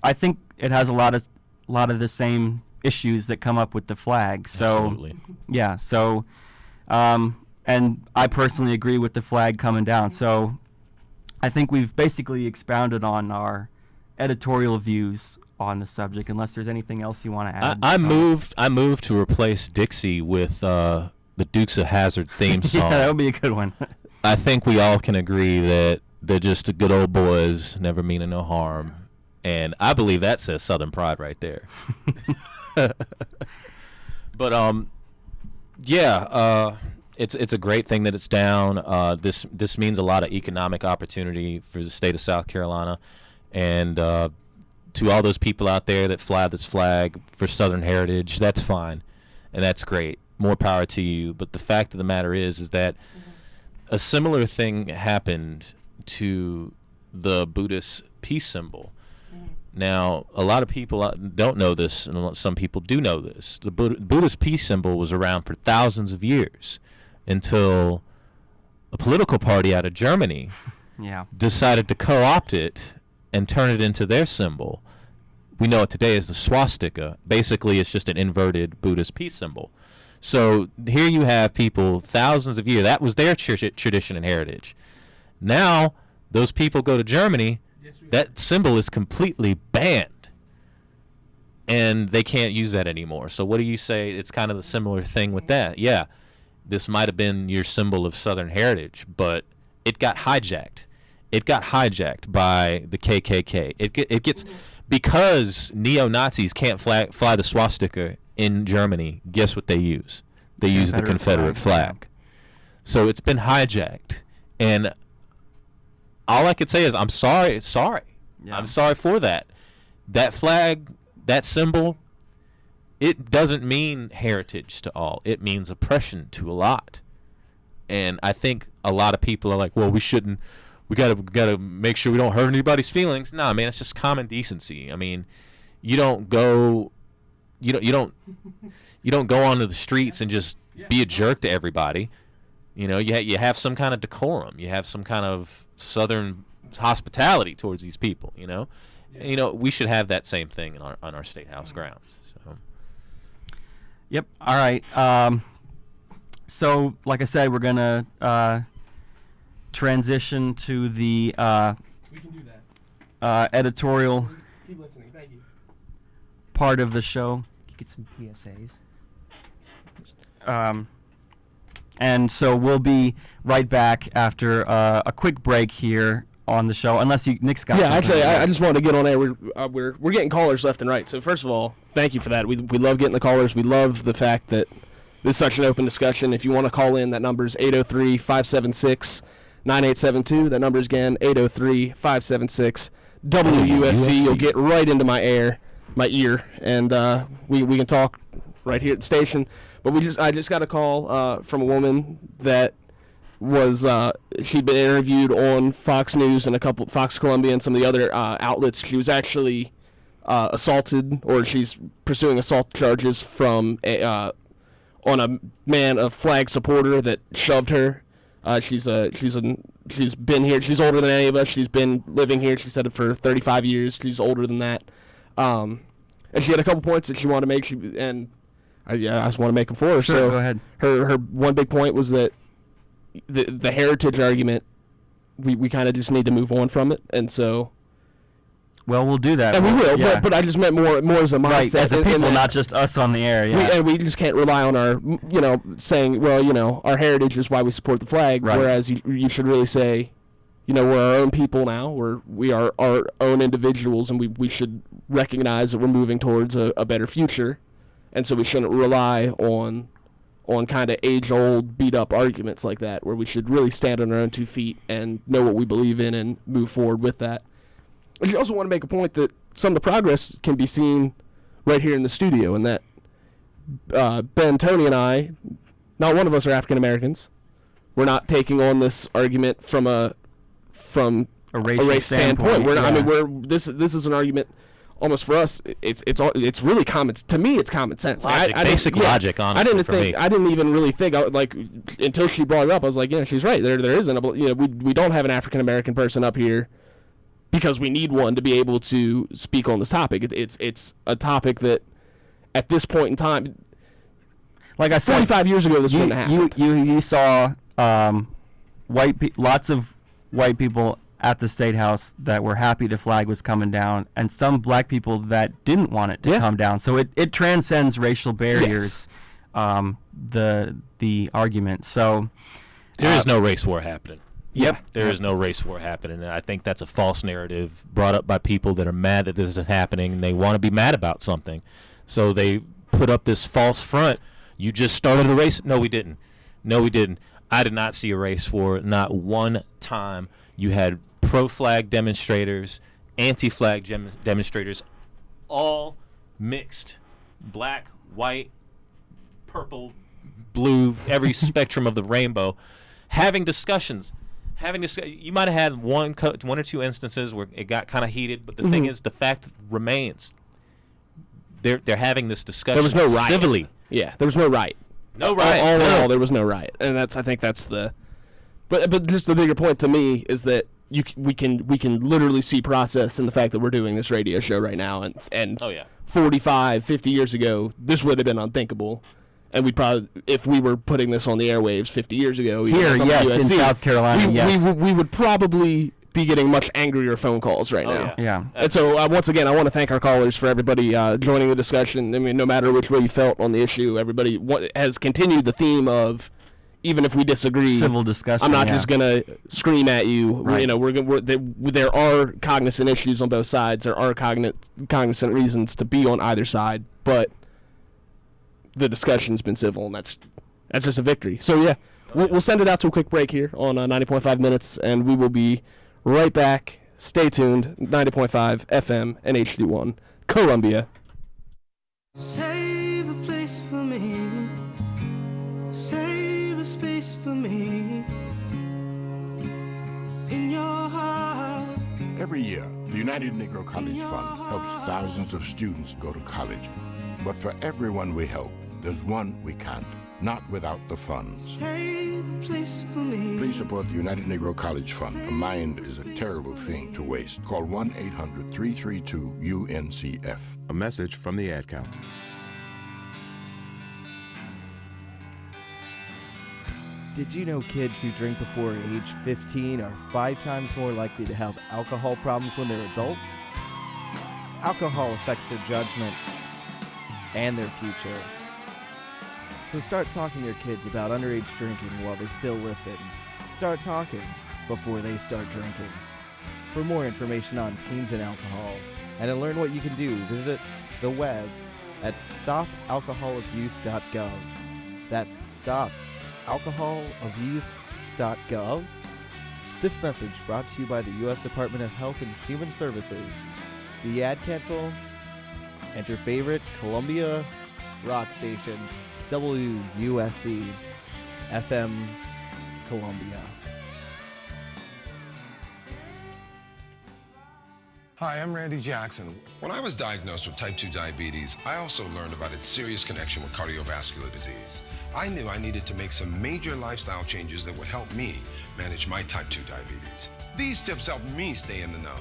I think it has a lot of the same issues that come up with the flag. So, absolutely. Yeah. So, and I personally agree with the flag coming down. So, I think we've basically expounded on our editorial views on the subject. Unless there's anything else you want to add. I moved to replace Dixie with the Dukes of Hazzard theme song. Yeah, that would be a good one. I think we all can agree that they're just good old boys, never meaning no harm, and I believe that says Southern pride right there. But it's a great thing that it's down. This means a lot of economic opportunity for the state of South Carolina, and to all those people out there that fly this flag for Southern heritage, that's fine, and that's great. More power to you. But the fact of the matter is that a similar thing happened to the Buddhist peace symbol. Now, a lot of people don't know this, and some people do know this. The Buddhist peace symbol was around for thousands of years until a political party out of Germany decided to co-opt it and turn it into their symbol. We know it today as the swastika. Basically, it's just an inverted Buddhist peace symbol. So here you have people thousands of years. That was their tradition and heritage. Now, those people go to Germany, that symbol is completely banned, and they can't use that anymore. So what do you say? It's kind of the similar thing with that. Yeah, this might have been your symbol of Southern heritage, but it got hijacked. It got hijacked by the KKK. It gets because neo-Nazis can't fly the swastika in Germany, guess what they use? They use the Confederate flag. So it's been hijacked. And all I could say is I'm sorry. Yeah. I'm sorry for that. That flag, that symbol, it doesn't mean heritage to all. It means oppression to a lot. And I think a lot of people are like, well, we gotta make sure we don't hurt anybody's feelings. Nah, man, it's just common decency. I mean, you don't go onto the streets and just be a jerk to everybody. You have some kind of decorum. You have some kind of Southern hospitality towards these people. We should have that same thing on our state house grounds. So. Yep. All right. So, like I said, we're gonna transition to the We can do that. editorial Keep listening. Thank you. part of the show. Get some PSAs. And so we'll be right back after a quick break here on the show, unless Nick's got Yeah, something actually, to say. I just wanted to get on there. We're getting callers left and right. So first of all, thank you for that. We love getting the callers. We love the fact that this is such an open discussion. If you want to call in, that number is 803-576-9872. That number is again 803-576-WUSC. You'll get right into my ear, and we can talk right here at the station. But I just got a call from a woman that was she'd been interviewed on Fox News and Fox Columbia and some of the other outlets. She was actually assaulted, or she's pursuing assault charges from on a flag supporter that shoved her. She's been here. She's older than any of us. She's been living here. She said it for 35 years. She's older than that. And she had a couple points that she wanted to make. I just want to make them for her. Sure, so go ahead. Her one big point was that the heritage argument, we kind of just need to move on from it, and so. Well, we'll do that. And we will, yeah. but I just meant more as a mindset. Right, as a and people, that not just us on the air. Yeah. we just can't rely on our, saying, well, our heritage is why we support the flag. Right. Whereas you should really say, we're our own people now. We are our own individuals, and we should recognize that we're moving towards a better future, and so we shouldn't rely on kind of age-old, beat-up arguments like that, where we should really stand on our own 2 feet and know what we believe in and move forward with that. I also want to make a point that some of the progress can be seen right here in the studio, and that Ben, Tony, and I, not one of us are African Americans. We're not taking on this argument from a race standpoint. We're not. Yeah. I mean, this is an argument almost for us. It's really common. To me, it's common sense. Basic logic, honestly. I didn't even really think until she brought it up. I was like, she's right. There isn't. We don't have an African American person up here because we need one to be able to speak on this topic. It's a topic that, at this point in time, Like I said, 45 years ago, this wouldn't have happened. You saw lots of white people at the State House that were happy the flag was coming down, and some black people that didn't want it to come down. So it transcends racial barriers. The argument. So there is no race war happening. Yep. There is no race war happening, and I think that's a false narrative brought up by people that are mad that this is happening, and they want to be mad about something. So they put up this false front. You just started a race. No, we didn't. I did not see a race war, not one time. You had pro-flag demonstrators, anti-flag demonstrators, all mixed, black, white, purple, blue, every spectrum of the rainbow, having discussions. You might have had one or two instances where it got kind of heated, but the thing is, the fact remains. They're having this discussion. There was no riot. Civilly. Yeah, there was no riot. No riot. All in all, there was no riot, and I think that's the. But just the bigger point to me is that we can literally see process in the fact that we're doing this radio show right now, and Oh yeah. 45, 50 years ago, this would have been unthinkable. And we'd probably, if we were putting this on the airwaves 50 years ago, Here, on yes, in WUSC, South Carolina, yes. we would probably be getting much angrier phone calls right now. Yeah. And so, once again, I want to thank our callers for everybody joining the discussion. I mean, no matter which way you felt on the issue, everybody has continued the theme of even if we disagree, Civil discussion. I'm not yeah. just gonna scream at you. Right. You know, there are cognizant issues on both sides. There are cognizant reasons to be on either side, but the discussion's been civil, and that's just a victory. So yeah, we'll send it out to a quick break here on 90.5 minutes, and we will be right back. Stay tuned. 90.5 FM and HD1 Columbia. Save a place for me, save a space for me in your heart. Every year, the United Negro College Fund helps thousands of students go to college. But for everyone we help, there's one we can't, not without the funds. Save a place for me. Please support the United Negro College Fund. A mind is a terrible thing to waste. Call 1-800-332-UNCF. A message from the Ad Council. Did you know kids who drink before age 15 are 5 times more likely to have alcohol problems when they're adults? Alcohol affects their judgment and their future. So start talking to your kids about underage drinking while they still listen. Start talking before they start drinking. For more information on teens and alcohol, and to learn what you can do, visit the web at stopalcoholabuse.gov. That's stopalcoholabuse.gov. This message brought to you by the U.S. Department of Health and Human Services, the Ad Council, and your favorite Columbia rock station, WUSC FM Columbia. Hi, I'm Randy Jackson. When I was diagnosed with type 2 diabetes, I also learned about its serious connection with cardiovascular disease. I knew I needed to make some major lifestyle changes that would help me manage my type 2 diabetes. These tips helped me stay in the know.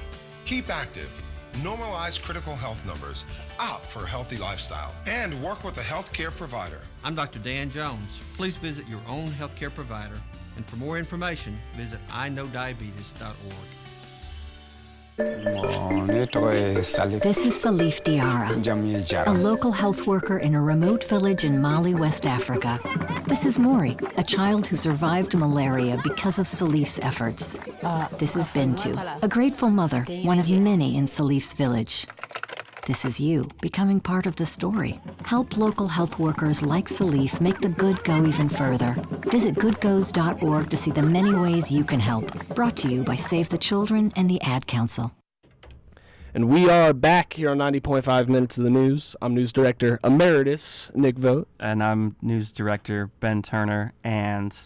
Keep active, normalize critical health numbers, opt for a healthy lifestyle, and work with a healthcare provider. I'm Dr. Dan Jones. Please visit your own healthcare provider, and for more information, visit iknowdiabetes.org. This is Salif Diarra, a local health worker in a remote village in Mali, West Africa. This is Mori, a child who survived malaria because of Salif's efforts. This is Bintu, a grateful mother, one of many in Salif's village. This is you, becoming part of the story. Help local health workers like Salif make the good go even further. Visit goodgoes.org to see the many ways you can help. Brought to you by Save the Children and the Ad Council. And we are back here on 90.5 Minutes of the News. I'm News Director Emeritus Nick Vogt. And I'm News Director Ben Turner. And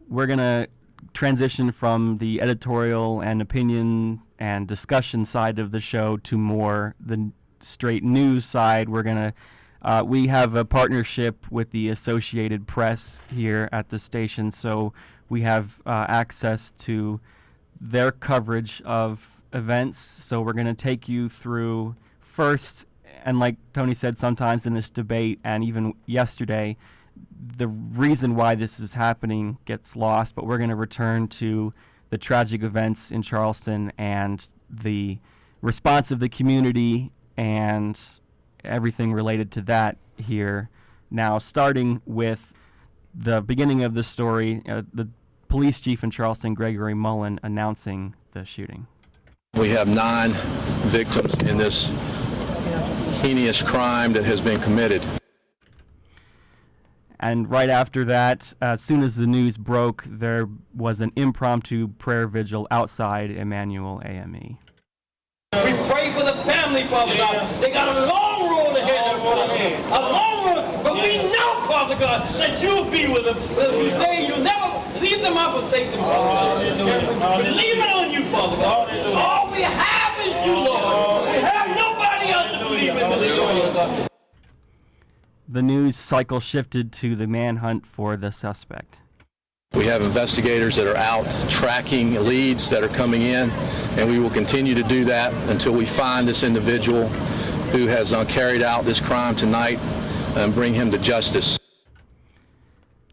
we're going to transition from the editorial and opinion and discussion side of the show to more the straight news side. We're going to we have a partnership with the Associated Press here at the station, so we have access to their coverage of events. So we're going to take you through first, and like Tony said, sometimes in this debate and even yesterday, the reason why this is happening gets lost, but we're going to return to the tragic events in Charleston and the response of the community and everything related to that here. Now, starting with the beginning of the story, the police chief in Charleston, Gregory Mullen, announcing the shooting. We have 9 victims in this heinous crime that has been committed. And right after that, as soon as the news broke, there was an impromptu prayer vigil outside Emmanuel AME. We pray for the family, Father God. They got a long road ahead of them, a long road, but we know, Father God, that you'll be with them. You say you'll never leave them or forsake them, Father God. We leave it on you, Father God. All we have is you, Lord. We have nobody else to believe in but you, Lord God. The news cycle shifted to the manhunt for the suspect. We have investigators that are out tracking leads that are coming in, and we will continue to do that until we find this individual who has carried out this crime tonight and bring him to justice.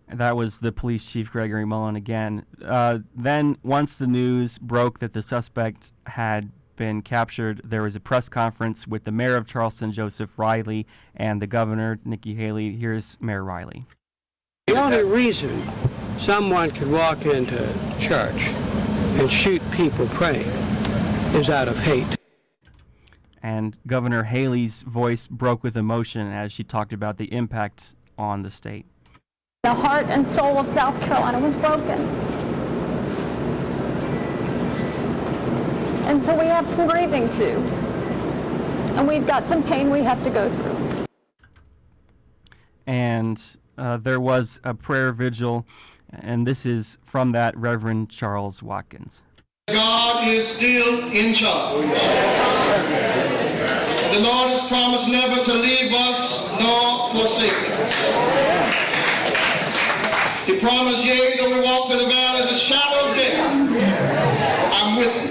That was the police chief, Gregory Mullen, again. Then, once the news broke that the suspect had been captured, there was a press conference with the mayor of Charleston, Joseph Riley, and the governor, Nikki Haley. Here's Mayor Riley. We only reason someone could walk into church and shoot people praying is out of hate. And Governor Haley's voice broke with emotion as she talked about the impact on the state. The heart and soul of South Carolina was broken. And so we have some grieving too. And we've got some pain we have to go through. And there was a prayer vigil, and this is from that Reverend Charles Watkins. God is still in charge. The Lord has promised never to leave us nor forsake us. He promised, yea, though we walk through the valley of the shadow of death, I'm with you.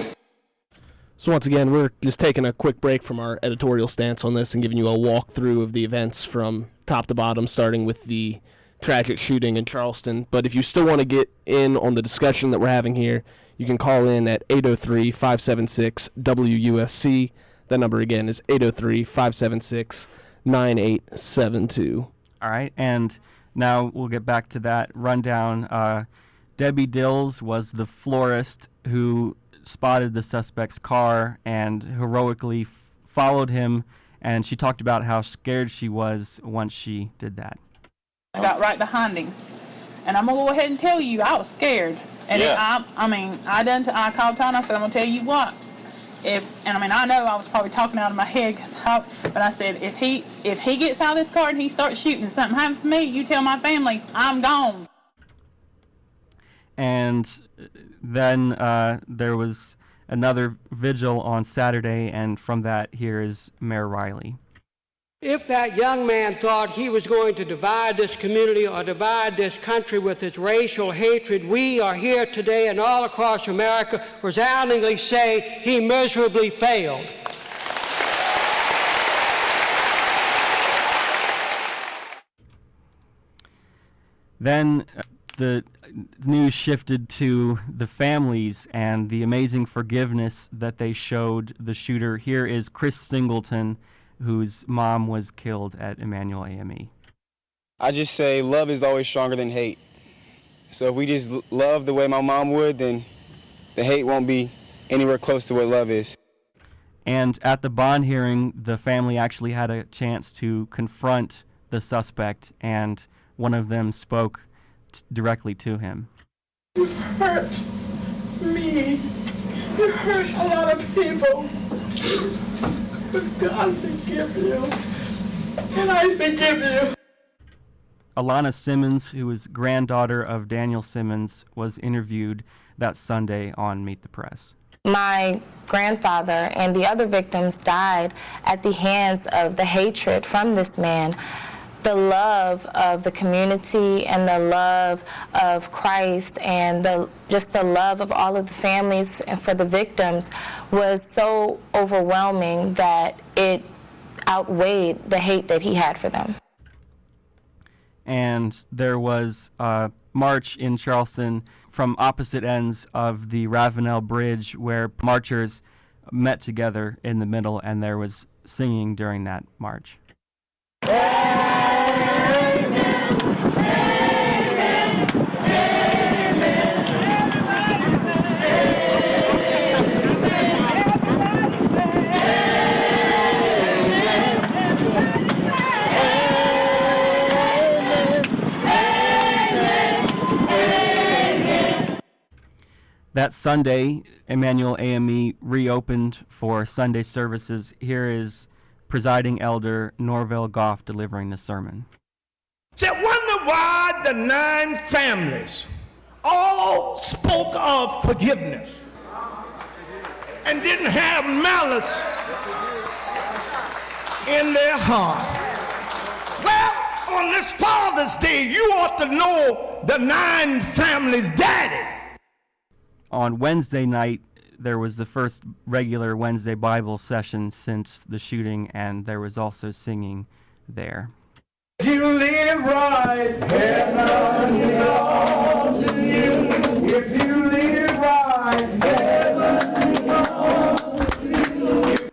So once again, we're just taking a quick break from our editorial stance on this and giving you a walkthrough of the events from top to bottom, starting with the tragic shooting in Charleston. But if you still want to get in on the discussion that we're having here, you can call in at 803-576-WUSC. That number again is 803-576-9872. All right, and now we'll get back to that rundown. Debbie Dills was the florist who spotted the suspect's car and heroically followed him, and she talked about how scared she was once she did that. I got right behind him, and I'm gonna go ahead and tell you I was scared. And I called Tom. I said, I'm gonna tell you what. I know I was probably talking out of my head, but I said, if he gets out of this car and he starts shooting, something happens to me, you tell my family I'm gone. And then there was another vigil on Saturday, and from that, here is Mayor Riley. If that young man thought he was going to divide this community or divide this country with its racial hatred, we are here today and all across America resoundingly say he miserably failed. Then the news shifted to the families and the amazing forgiveness that they showed the shooter. Here is Chris Singleton, whose mom was killed at Emmanuel AME. I just say love is always stronger than hate. So if we just love the way my mom would, then the hate won't be anywhere close to what love is. And at the bond hearing, the family actually had a chance to confront the suspect, and one of them spoke directly to him. You hurt me. You hurt a lot of people. But God forgive you. And I forgive you. Alana Simmons, who is granddaughter of Daniel Simmons, was interviewed that Sunday on Meet the Press. My grandfather and the other victims died at the hands of the hatred from this man. The love of the community and the love of Christ and just the love of all of the families and for the victims was so overwhelming that it outweighed the hate that he had for them. And there was a march in Charleston from opposite ends of the Ravenel Bridge where marchers met together in the middle, and there was singing during that march. That Sunday, Emmanuel AME reopened for Sunday services. Here is presiding elder Norvell Goff delivering the sermon. I wonder why the 9 families all spoke of forgiveness and didn't have malice in their heart. Well, on this Father's Day, you ought to know the 9 families' daddy. On Wednesday night, there was the first regular Wednesday Bible session since the shooting, and there was also singing there. If you live right, heaven belongs to you. If you live right, heaven belongs to you.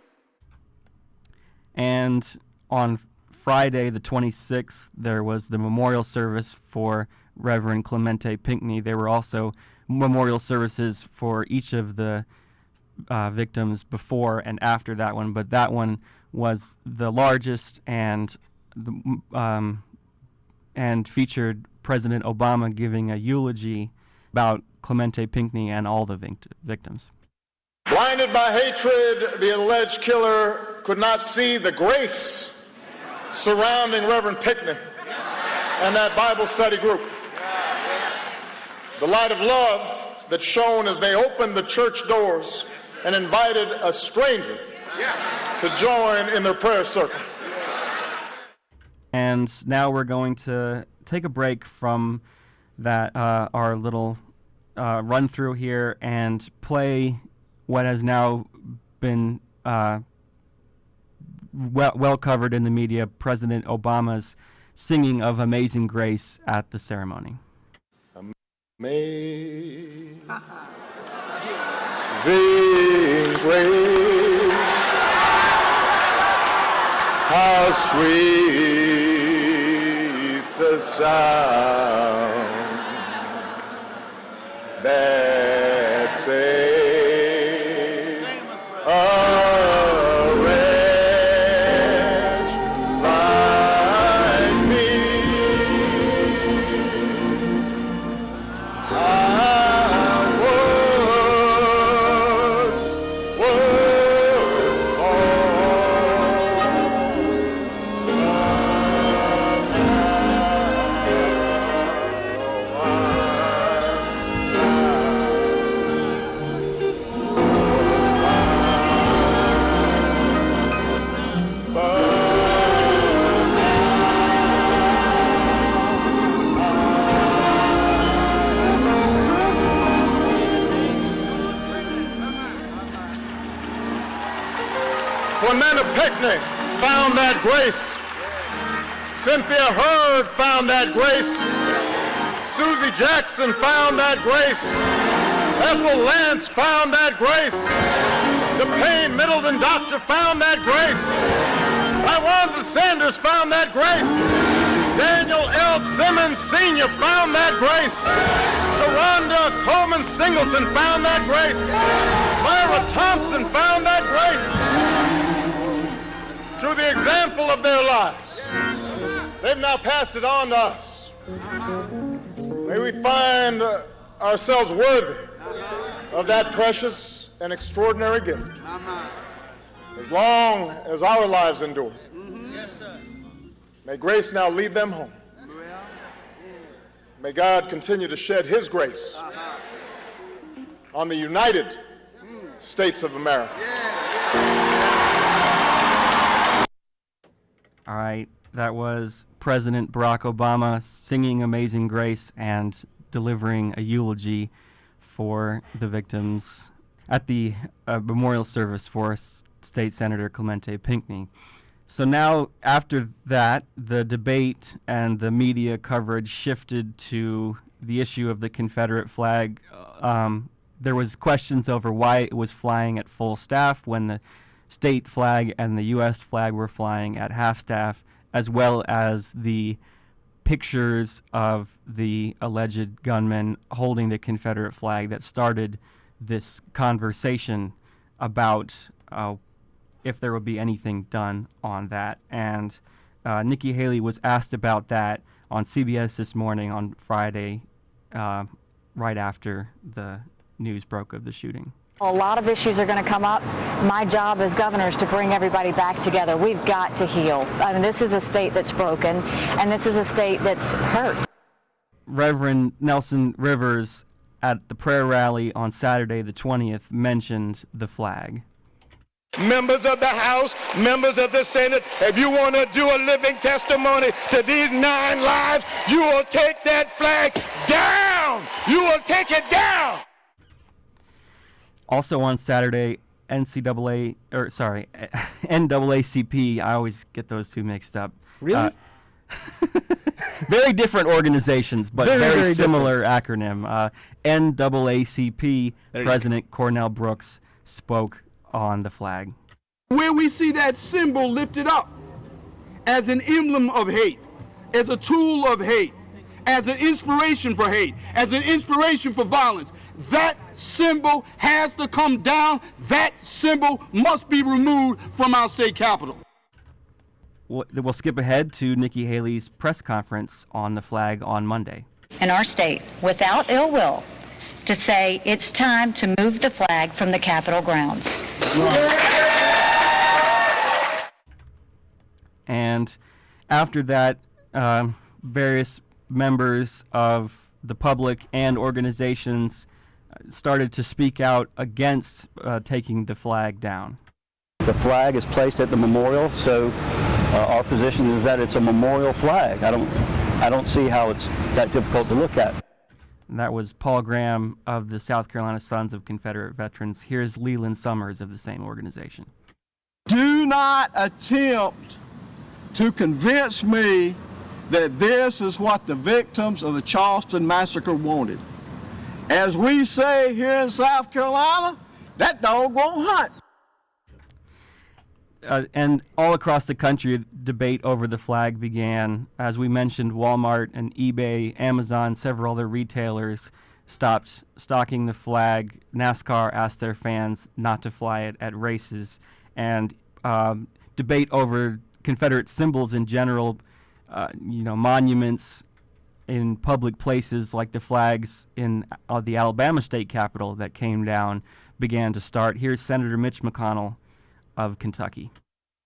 And on Friday, the 26th, there was the memorial service for Reverend Clemente Pinckney. There were also memorial services for each of the victims before and after that one, but that one was the largest and featured President Obama giving a eulogy about Clemente Pinckney and all the victims. Blinded by hatred, the alleged killer could not see the grace surrounding Reverend Pinckney and that Bible study group. The light of love that shone as they opened the church doors and invited a stranger to join in their prayer circle. And now we're going to take a break from that, our little run through here, and play what has now been well covered in the media, President Obama's singing of Amazing Grace at the ceremony. Amazing grace, how sweet the sound that saved a wretch like me. I once was all, but Clemente Pinckney found that grace. Cynthia Hurd found that grace. Susie Jackson found that grace. Ethel Lance found that grace. The Payne Middleton doctor found that grace. Tywanza Sanders found that grace. Daniel L. Simmons Sr. found that grace. Sharonda Coleman Singleton found that grace. Myra Thompson found that grace. Through the example of their lives, they've now passed it on to us. May we find ourselves worthy of that precious and extraordinary gift as long as our lives endure. May grace now lead them home. May God continue to shed His grace on the United States of America. All right, that was President Barack Obama singing Amazing Grace and delivering a eulogy for the victims at the memorial service for State Senator Clemente Pinckney. So now, after that, the debate and the media coverage shifted to the issue of the Confederate flag. There was questions over why it was flying at full staff when the state flag and the U.S. flag were flying at half staff, as well as the pictures of the alleged gunmen holding the Confederate flag that started this conversation about if there would be anything done on that. And Nikki Haley was asked about that on CBS this morning on Friday, right after the news broke of the shooting. A lot of issues are going to come up. My job as governor is to bring everybody back together. We've got to heal. I mean, this is a state that's broken, and this is a state that's hurt. Reverend Nelson Rivers at the prayer rally on Saturday the 20th mentioned the flag. Members of the House, members of the Senate, if you want to do a living testimony to these 9 lives, you will take that flag down. You will take it down. Also on Saturday, NAACP, I always get those two mixed up. Really? Very different organizations, but very similar different. acronym. NAACP President Cornell Brooks spoke on the flag. Where we see that symbol lifted up as an emblem of hate, as a tool of hate, as an inspiration for hate, as an inspiration for violence. That symbol has to come down. That symbol must be removed from our state capitol. We'll skip ahead to Nikki Haley's press conference on the flag on Monday. In our state, without ill will, to say it's time to move the flag from the Capitol grounds. And after that, various members of the public and organizations started to speak out against taking the flag down. The flag is placed at the memorial, so our position is that it's a memorial flag. I don't see how it's that difficult to look at. And that was Paul Graham of the South Carolina Sons of Confederate Veterans. Here's Leland Summers of the same organization. Do not attempt to convince me that this is what the victims of the Charleston massacre wanted. As we say here in South Carolina, that dog won't hunt. And all across the country, debate over the flag began. As we mentioned, Walmart and eBay, Amazon, several other retailers stopped stocking the flag. NASCAR asked their fans not to fly it at races. And debate over Confederate symbols in general, monuments in public places like the flags in the Alabama state capitol that came down began to start. Here's Senator Mitch McConnell of Kentucky.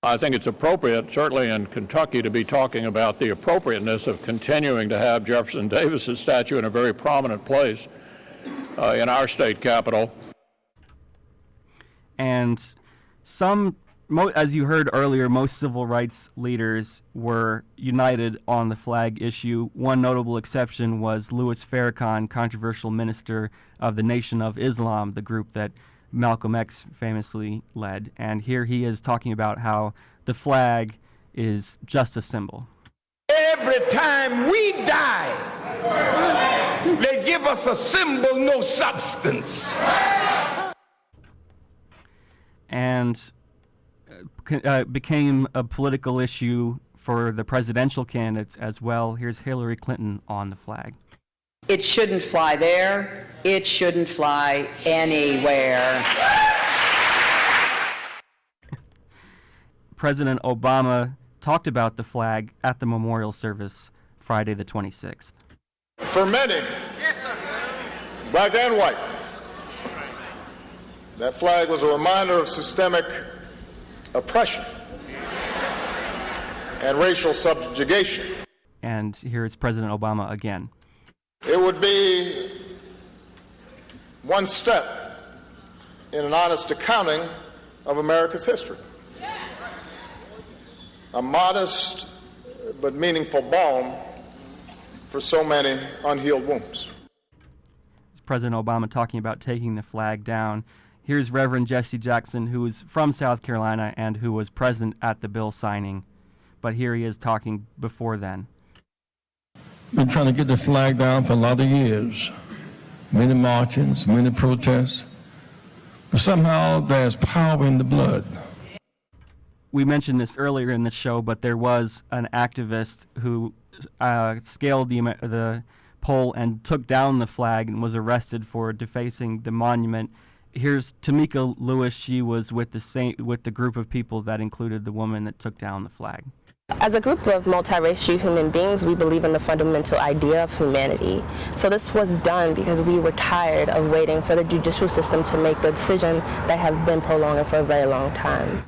I think it's appropriate, certainly in Kentucky, to be talking about the appropriateness of continuing to have Jefferson Davis's statue in a very prominent place in our state capitol. And as you heard earlier, most civil rights leaders were united on the flag issue. One notable exception was Louis Farrakhan, controversial minister of the Nation of Islam, the group that Malcolm X famously led. And here he is talking about how the flag is just a symbol. Every time we die, they give us a symbol, no substance. And became a political issue for the presidential candidates as well. Here's Hillary Clinton on the flag. It shouldn't fly there. It shouldn't fly anywhere. President Obama talked about the flag at the memorial service Friday the 26th. For many, black and white, that flag was a reminder of systemic oppression and racial subjugation. And here is President Obama again. It would be one step in an honest accounting of America's history. A modest but meaningful balm for so many unhealed wounds. It's President Obama talking about taking the flag down. Here's Reverend Jesse Jackson, who is from South Carolina and who was present at the bill signing. But here he is talking before then. Been trying to get the flag down for a lot of years. Many marchings, many protests. But somehow there's power in the blood. We mentioned this earlier in the show, but there was an activist who scaled the pole and took down the flag and was arrested for defacing the monument. Here's Tamika Lewis. She was with the group of people that included the woman that took down the flag. As a group of multiracial human beings, we believe in the fundamental idea of humanity. So this was done because we were tired of waiting for the judicial system to make the decision that has been prolonging for a very long time.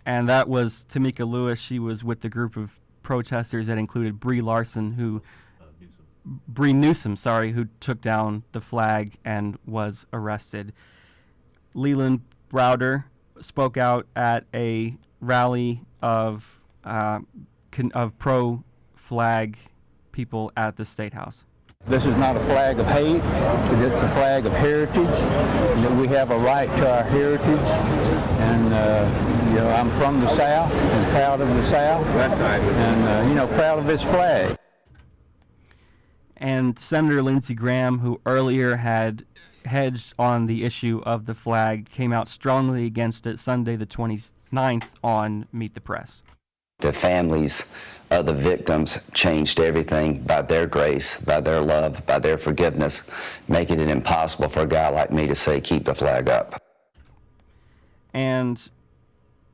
And that was Tamika Lewis. She was with the group of protesters that included Bree Newsom, who took down the flag and was arrested. Leland Browder spoke out at a rally of pro-flag people at the State House. This is not a flag of hate. It's a flag of heritage. We have a right to our heritage. And, I'm from the South and proud of the South. And, proud of this flag. And Senator Lindsey Graham, who earlier had hedged on the issue of the flag, came out strongly against it Sunday the 29th on Meet the Press. the families of the victims changed everything by their grace, by their love, by their forgiveness, making it impossible for a guy like me to say, keep the flag up. And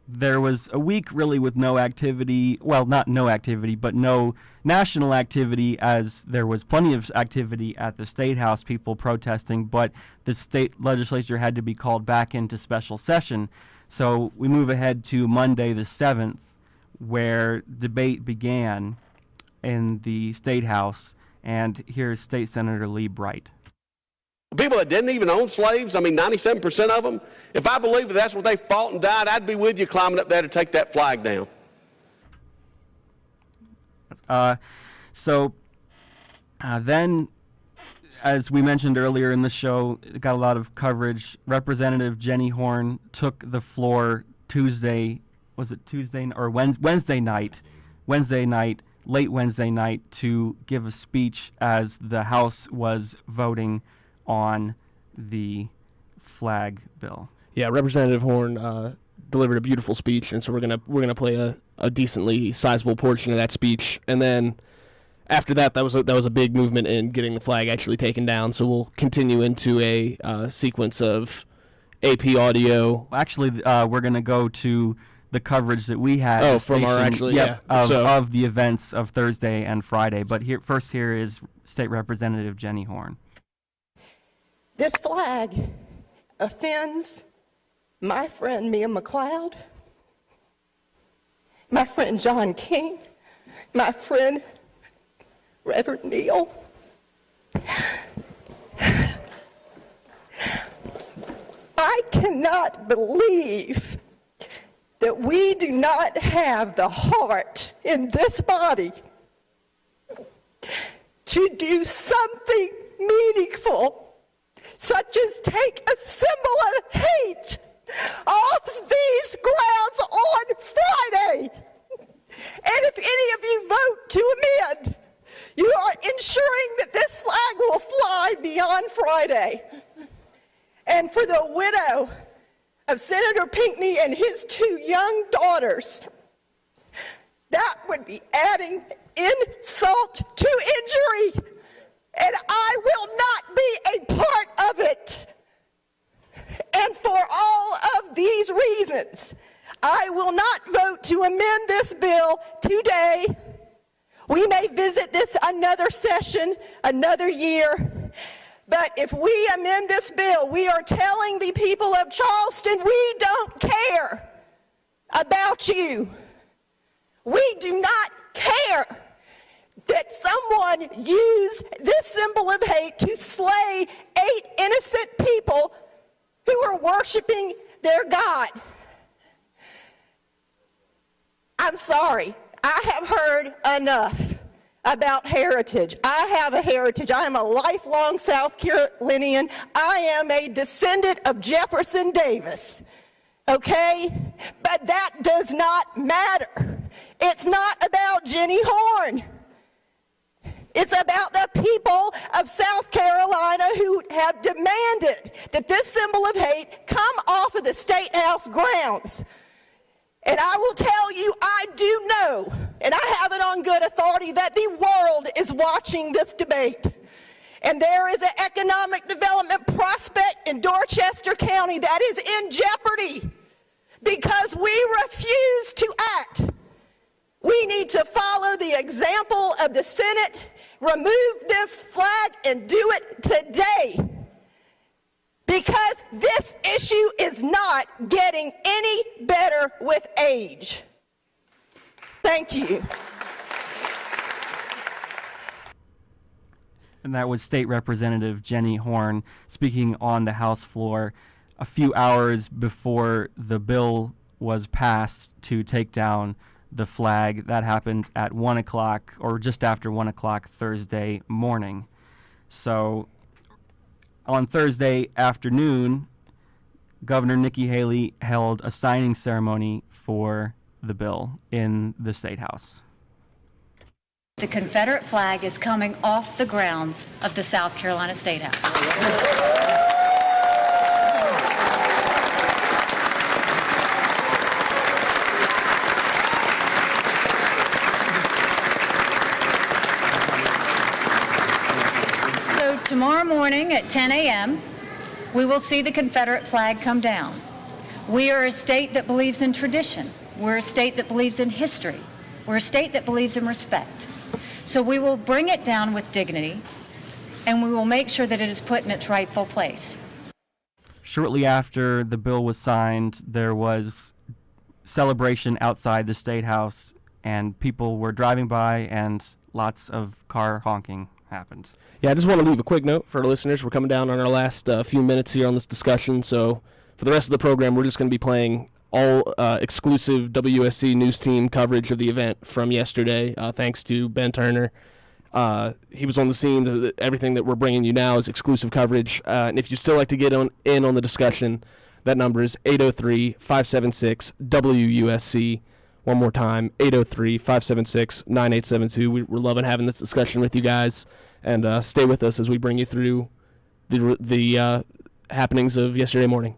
there was a week really with no activity, well, not no activity, but no national activity, as there was plenty of activity at the State House, people protesting, but the state legislature had to be called back into special session. So we move ahead to Monday the 7th, where debate began in the State House, and here's State Senator Lee Bright. People that didn't even own slaves, I mean 97% of them, if I believed that that's what they fought and died, I'd be with you climbing up there to take that flag down. Then, as we mentioned earlier in the show, it got a lot of coverage. Representative Jenny Horn took the floor Wednesday night, late Wednesday night, to give a speech as the House was voting on the flag bill. Yeah, Representative Horn delivered a beautiful speech, and so we're gonna play a decently sizable portion of that speech, and then after that, that was a big movement in getting the flag actually taken down. So we'll continue into a sequence of AP audio. Actually, we're gonna go to the coverage that we had. Oh, from our actually, yeah. Of the events of Thursday and Friday. But here is State Representative Jenny Horn. This flag offends my friend Mia McLeod, my friend John King, my friend Reverend Neal. I cannot believe that we do not have the heart in this body to do something meaningful, such as take a symbol of hate off these grounds on Friday. And if any of you vote to amend, you are ensuring that this flag will fly beyond Friday. And for the widow of Senator Pinckney and his 2 young daughters, that would be adding insult to injury. And I will not be a part of it. And for all of these reasons, I will not vote to amend this bill today. We may visit this another session, another year. But if we amend this bill, we are telling the people of Charleston, we don't care about you. We do not care that someone used this symbol of hate to slay 8 innocent people who are worshiping their God. I'm sorry. I have heard enough about heritage. I have a heritage. I am a lifelong South Carolinian. I am a descendant of Jefferson Davis. Okay? But that does not matter. It's not about Jenny Horn. It's about the people of South Carolina who have demanded that this symbol of hate come off of the State House grounds. And I will tell you, I do know, and I have it on good authority, that the world is watching this debate. And there is an economic development prospect in Dorchester County that is in jeopardy because we refuse to act. We need to follow the example of the Senate, remove this flag, and do it today. Because this issue is not getting any better with age. Thank you. And that was State Representative Jenny Horn speaking on the House floor a few hours before the bill was passed to take down the flag. That happened at 1 o'clock or just after 1 o'clock Thursday morning. So on Thursday afternoon, Governor Nikki Haley held a signing ceremony for the bill in the State House. The Confederate flag is coming off the grounds of the South Carolina State House. Tomorrow morning at 10 a.m., we will see the Confederate flag come down. We are a state that believes in tradition. We're a state that believes in history. We're a state that believes in respect. So we will bring it down with dignity, and we will make sure that it is put in its rightful place. Shortly after the bill was signed, there was celebration outside the State House, and people were driving by, and lots of car honking happened. Yeah, I just want to leave a quick note for our listeners. We're coming down on our last few minutes here on this discussion, so for the rest of the program, we're just going to be playing all exclusive WUSC news team coverage of the event from yesterday, thanks to Ben Turner. He was on the scene. Everything that we're bringing you now is exclusive coverage, and if you'd still like to get in on the discussion, that number is 803-576-WUSC. One more time, 803-576-9872. We're loving having this discussion with you guys. And stay with us as we bring you through the happenings of yesterday morning.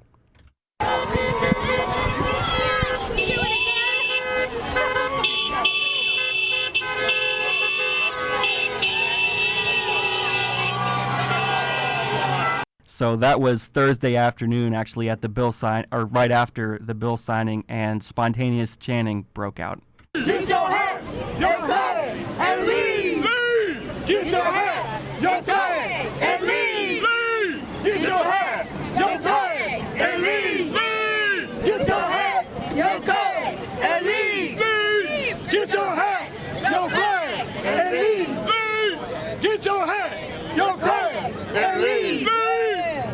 So that was Thursday afternoon, actually, at the bill sign, or right after the bill signing, and spontaneous chanting broke out. Get your hat, your flag, and leave! Leave! Get your hat, your flag, and leave! Leave! Get your hat, your flag, and leave! Leave! Get your hat, your flag, and leave! Leave! Get your hat, your flag, and leave! Leave! Get your hat, your flag, and leave! Leave!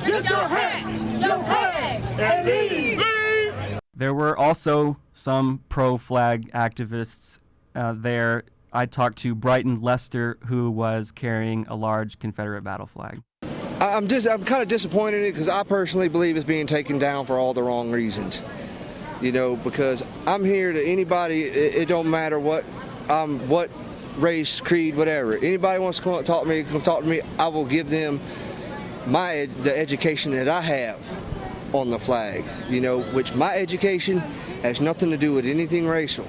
Get your hat, your flag, and leave! Leave! There were also some pro-flag activists there. I talked to Brighton Lester, who was carrying a large Confederate battle flag. I'm kind of disappointed in it because I personally believe it's being taken down for all the wrong reasons. You know, because I'm here to anybody. It don't matter what race, creed, whatever. Anybody wants to come talk to me, come talk to me. I will give them the education that I have on the flag. You know, which my education has nothing to do with anything racial.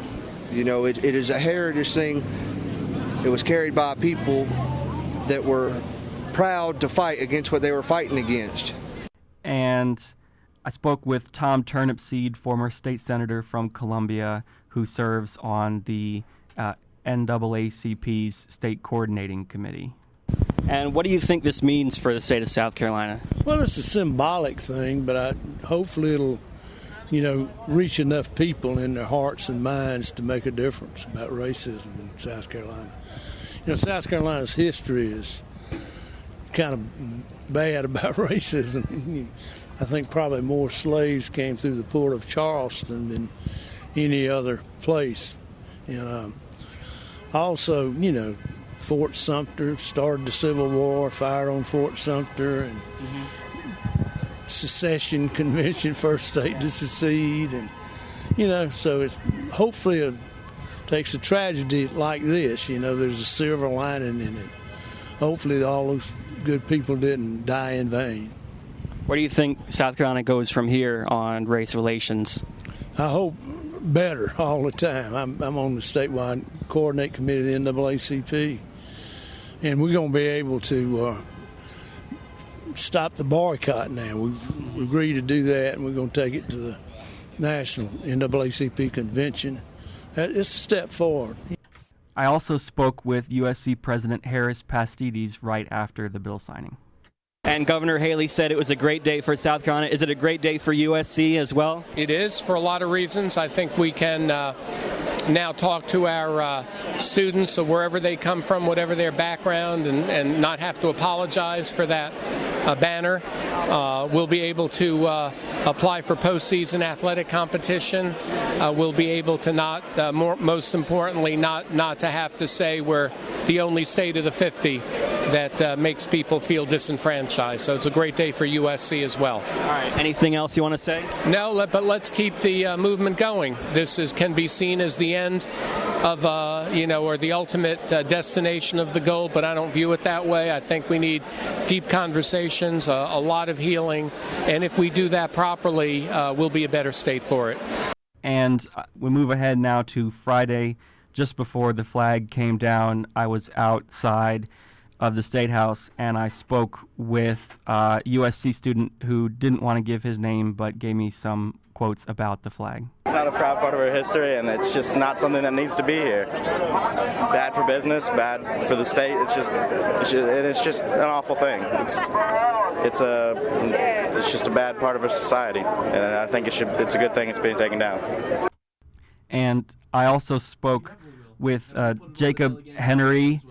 You know, it is a heritage thing. It was carried by people that were proud to fight against what they were fighting against. And I spoke with Tom Turnipseed, former state senator from Columbia, who serves on the NAACP's state coordinating committee. And what do you think this means for the state of South Carolina? Well, it's a symbolic thing, but hopefully it'll, reach enough people in their hearts and minds to make a difference about racism in South Carolina. South Carolina's history is kind of bad about racism. I think probably more slaves came through the port of Charleston than any other place. Also, Fort Sumter started the Civil War, fired on Fort Sumter, and secession convention, first state to secede, and so it's hopefully it takes a tragedy like this. There's a silver lining in it. Hopefully, all those good people didn't die in vain. Where do you think South Carolina goes from here on race relations? I hope better all the time. I'm on the statewide coordinate committee of the NAACP, and we're going to be able to stop the boycott now. We've agreed to do that, and we're going to take it to the national NAACP convention. It's a step forward. I also spoke with USC President Harris Pastides right after the bill signing. And Governor Haley said it was a great day for South Carolina. Is it a great day for USC as well? It is, for a lot of reasons. I think we can now talk to our students wherever they come from, whatever their background, and not have to apologize for that banner. We'll be able to apply for postseason athletic competition. We'll be able to most importantly, not to have to say we're the only state of the 50 that makes people feel disenfranchised. So it's a great day for USC as well. All right. Anything else you want to say? No, but let's keep the movement going. This can be seen as the end of, or the ultimate destination of the goal, but I don't view it that way. I think we need deep conversations, a lot of healing, and if we do that properly, we'll be a better state for it. And we move ahead now to Friday. Just before the flag came down, I was outside of the State House, and I spoke with a USC student who didn't want to give his name but gave me some quotes about the flag. It's not a proud part of our history, and it's just not something that needs to be here. It's bad for business, bad for the state. It's just an awful thing. It's just a bad part of our society, and I think it's a good thing it's being taken down. And I also spoke with Jacob Henry,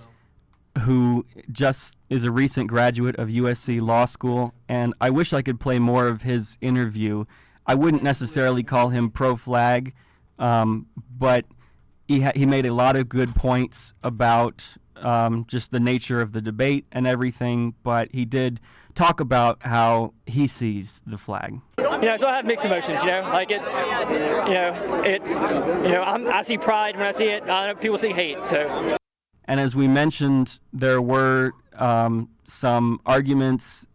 who just is a recent graduate of USC Law School, and I wish I could play more of his interview. I wouldn't necessarily call him pro-flag, but he made a lot of good points about just the nature of the debate and everything, but he did talk about how he sees the flag. So I have mixed emotions, like it's, I see pride when I see it. I know people see hate, so. And as we mentioned, there were some arguments.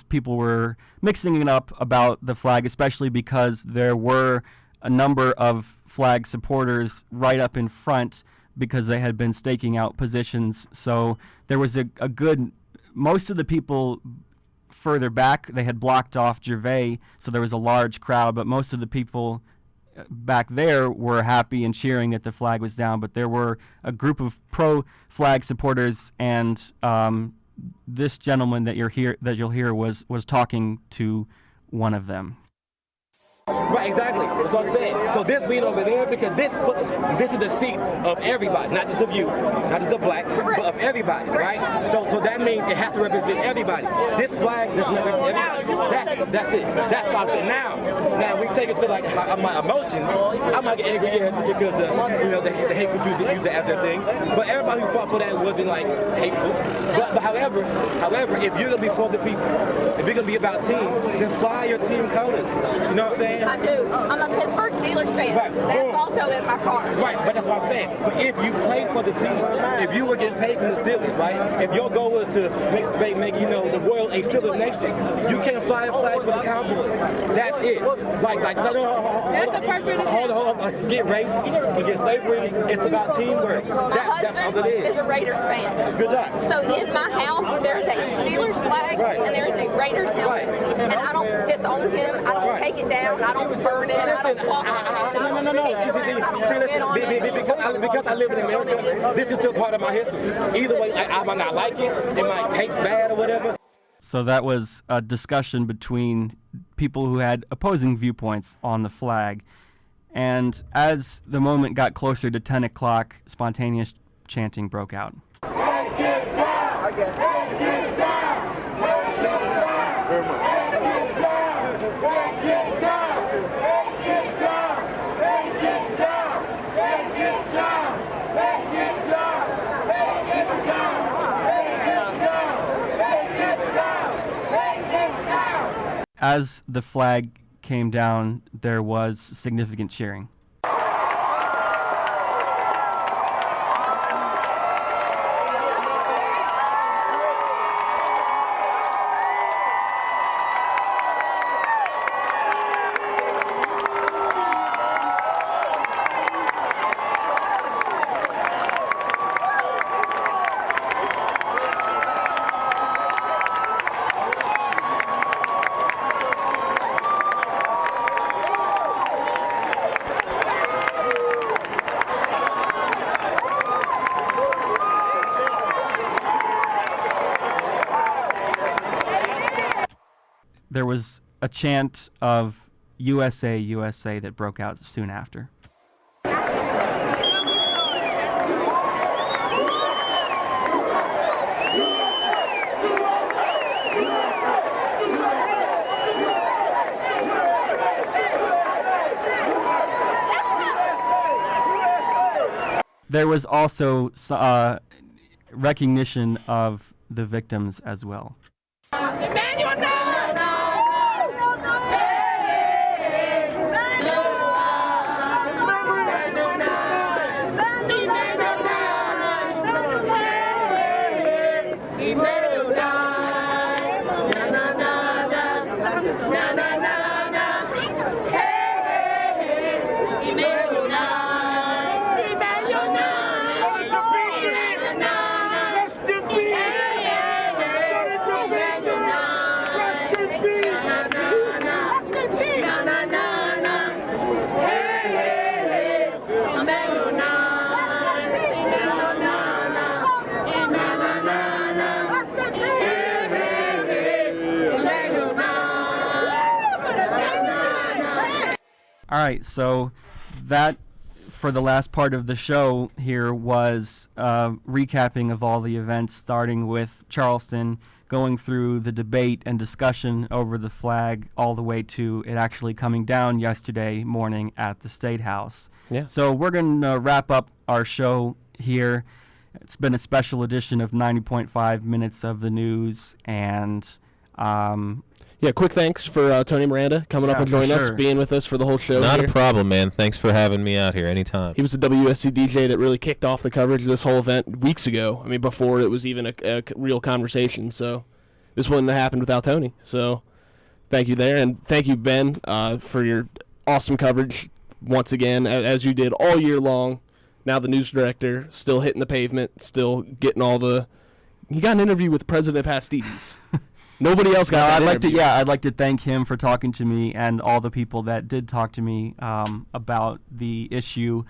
People were mixing it up about the flag, especially because there were a number of flag supporters right up in front because they had been staking out positions. So there was a good, most of the people further back, they had blocked off Gervais, so there was a large crowd, but most of the people back there were happy and cheering that the flag was down. But there were a group of pro-flag supporters, and this gentleman that you'll hear was talking to one of them. Right, exactly. That's what I'm saying. So this being over there, because this is the seat of everybody, not just of you, not just of blacks, but of everybody, right? So that means it has to represent everybody. This flag does not represent everybody. That's it. That's what I'm saying. Now we take it to like my emotions. I might get angry because the hate group use it as their thing. But everybody who fought for that wasn't like hateful. But however, if you're gonna be for the people, if you're gonna be about team, then fly your team colors. You know what I'm saying? I do. I'm a Pittsburgh Steelers fan. Right. That's also in my car. Right, but that's what I'm saying. But if you played for the team, if you were getting paid from the Steelers, right? If your goal was to make the Royals a Steelers next year, you can't fly a flag for the Cowboys. That's it. Hold on. Get race, get slavery. It's about teamwork. That's all it is. Is a Raiders fan. Good job. So in my house, there's a Steelers flag and there's a Raiders helmet, and I don't disown him. I don't take it down. I don't burn it. Listen, I don't walk around. No. See, listen, because I live in America, this is still part of my history. Either way, I might not like it. It might taste bad or whatever. So that was a discussion between people who had opposing viewpoints on the flag. And as the moment got closer to 10 o'clock, spontaneous chanting broke out. Take it down! Take it down! Take it down! Take it down! As the flag came down, there was significant cheering. There was a chant of USA, USA that broke out soon after. There was also recognition of the victims as well. Emmanuel, no! All right, so that for the last part of the show here was recapping of all the events, starting with Charleston, going through the debate and discussion over the flag all the way to it actually coming down yesterday morning at the State House. Yeah. So we're going to wrap up our show here. It's been a special edition of 90.5 Minutes of the News, and yeah, quick thanks for Tony Miranda coming up and joining us, being with us for the whole show. Not here. a problem, man. Thanks for having me out here anytime. He was the WUSC DJ that really kicked off the coverage of this whole event weeks ago. I mean, before it was even a real conversation. So this wouldn't have happened without Tony. So thank you there. And thank you, Ben, for your awesome coverage once again, as you did all year long. Now the news director, still hitting the pavement, still getting all the... He got an interview with President Pastides. Nobody else got that interview. I'd like to thank him for talking to me and all the people that did talk to me about the issue.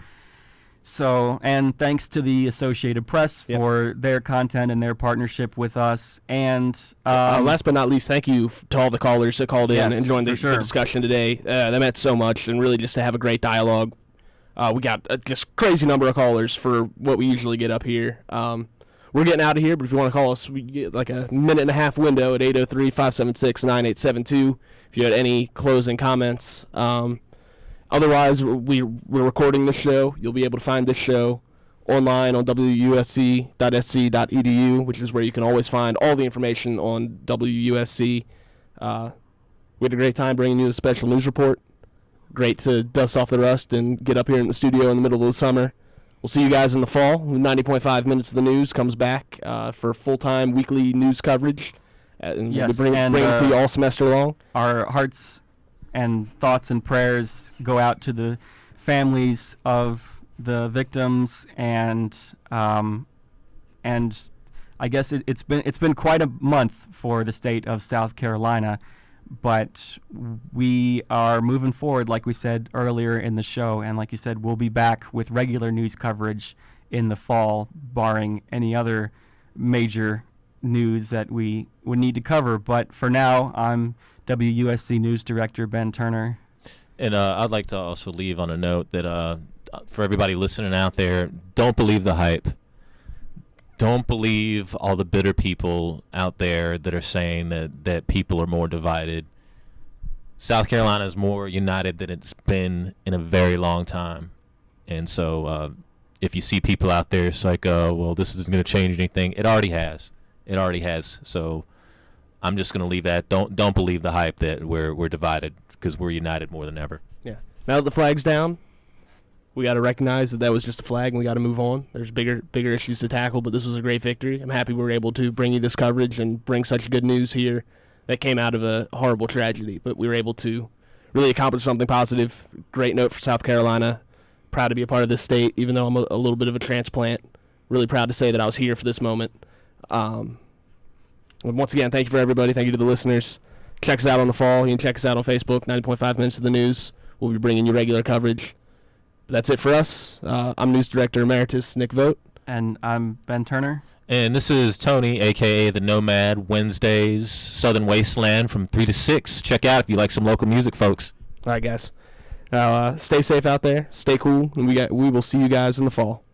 So, and thanks to the Associated Press for their content and their partnership with us. And last but not least, thank you to all the callers that called in and joined the discussion today. That meant so much, and really just to have a great dialogue. We got just crazy number of callers for what we usually get up here. We're getting out of here, but if you want to call us, we get like a minute-and-a-half window at 803-576-9872 if you had any closing comments. Otherwise, we're recording this show. You'll be able to find this show online on wusc.sc.edu, which is where you can always find all the information on WUSC. We had a great time bringing you a special news report. Great to dust off the rust and get up here in the studio in the middle of the summer. We'll see you guys in the fall. 90.5 Minutes of the News comes back for full-time weekly news coverage. And we'll bring it to you all semester long. Our hearts and thoughts and prayers go out to the families of the victims, and I guess it's been quite a month for the state of South Carolina. But we are moving forward, like we said earlier in the show, and like you said, we'll be back with regular news coverage in the fall, barring any other major news that we would need to cover. But for now, I'm WUSC News Director Ben Turner. And I'd like to also leave on a note that for everybody listening out there, don't believe the hype. Don't believe all the bitter people out there that are saying that people are more divided. South Carolina is more united than it's been in a very long time. And so if you see people out there, it's like, well, this isn't going to change anything. It already has. It already has. So I'm just going to leave that. Don't believe the hype that we're divided, because we're united more than ever. Yeah. Now that the flag's down, we got to recognize that was just a flag, and we got to move on. There's bigger issues to tackle, but this was a great victory. I'm happy we were able to bring you this coverage and bring such good news here that came out of a horrible tragedy. But we were able to really accomplish something positive. Great note for South Carolina. Proud to be a part of this state, even though I'm a little bit of a transplant. Really proud to say that I was here for this moment. Once again, thank you for everybody. Thank you to the listeners. Check us out on the fall. You can check us out on Facebook, 90.5 Minutes of the News. We'll be bringing you regular coverage. That's it for us. I'm News Director Emeritus Nick Vogt. And I'm Ben Turner. And this is Tony, a.k.a. The Nomad, Wednesdays, Southern Wasteland from 3 to 6. Check out if you like some local music, folks. All right, guys. Now, stay safe out there. Stay cool. And we will see you guys in the fall.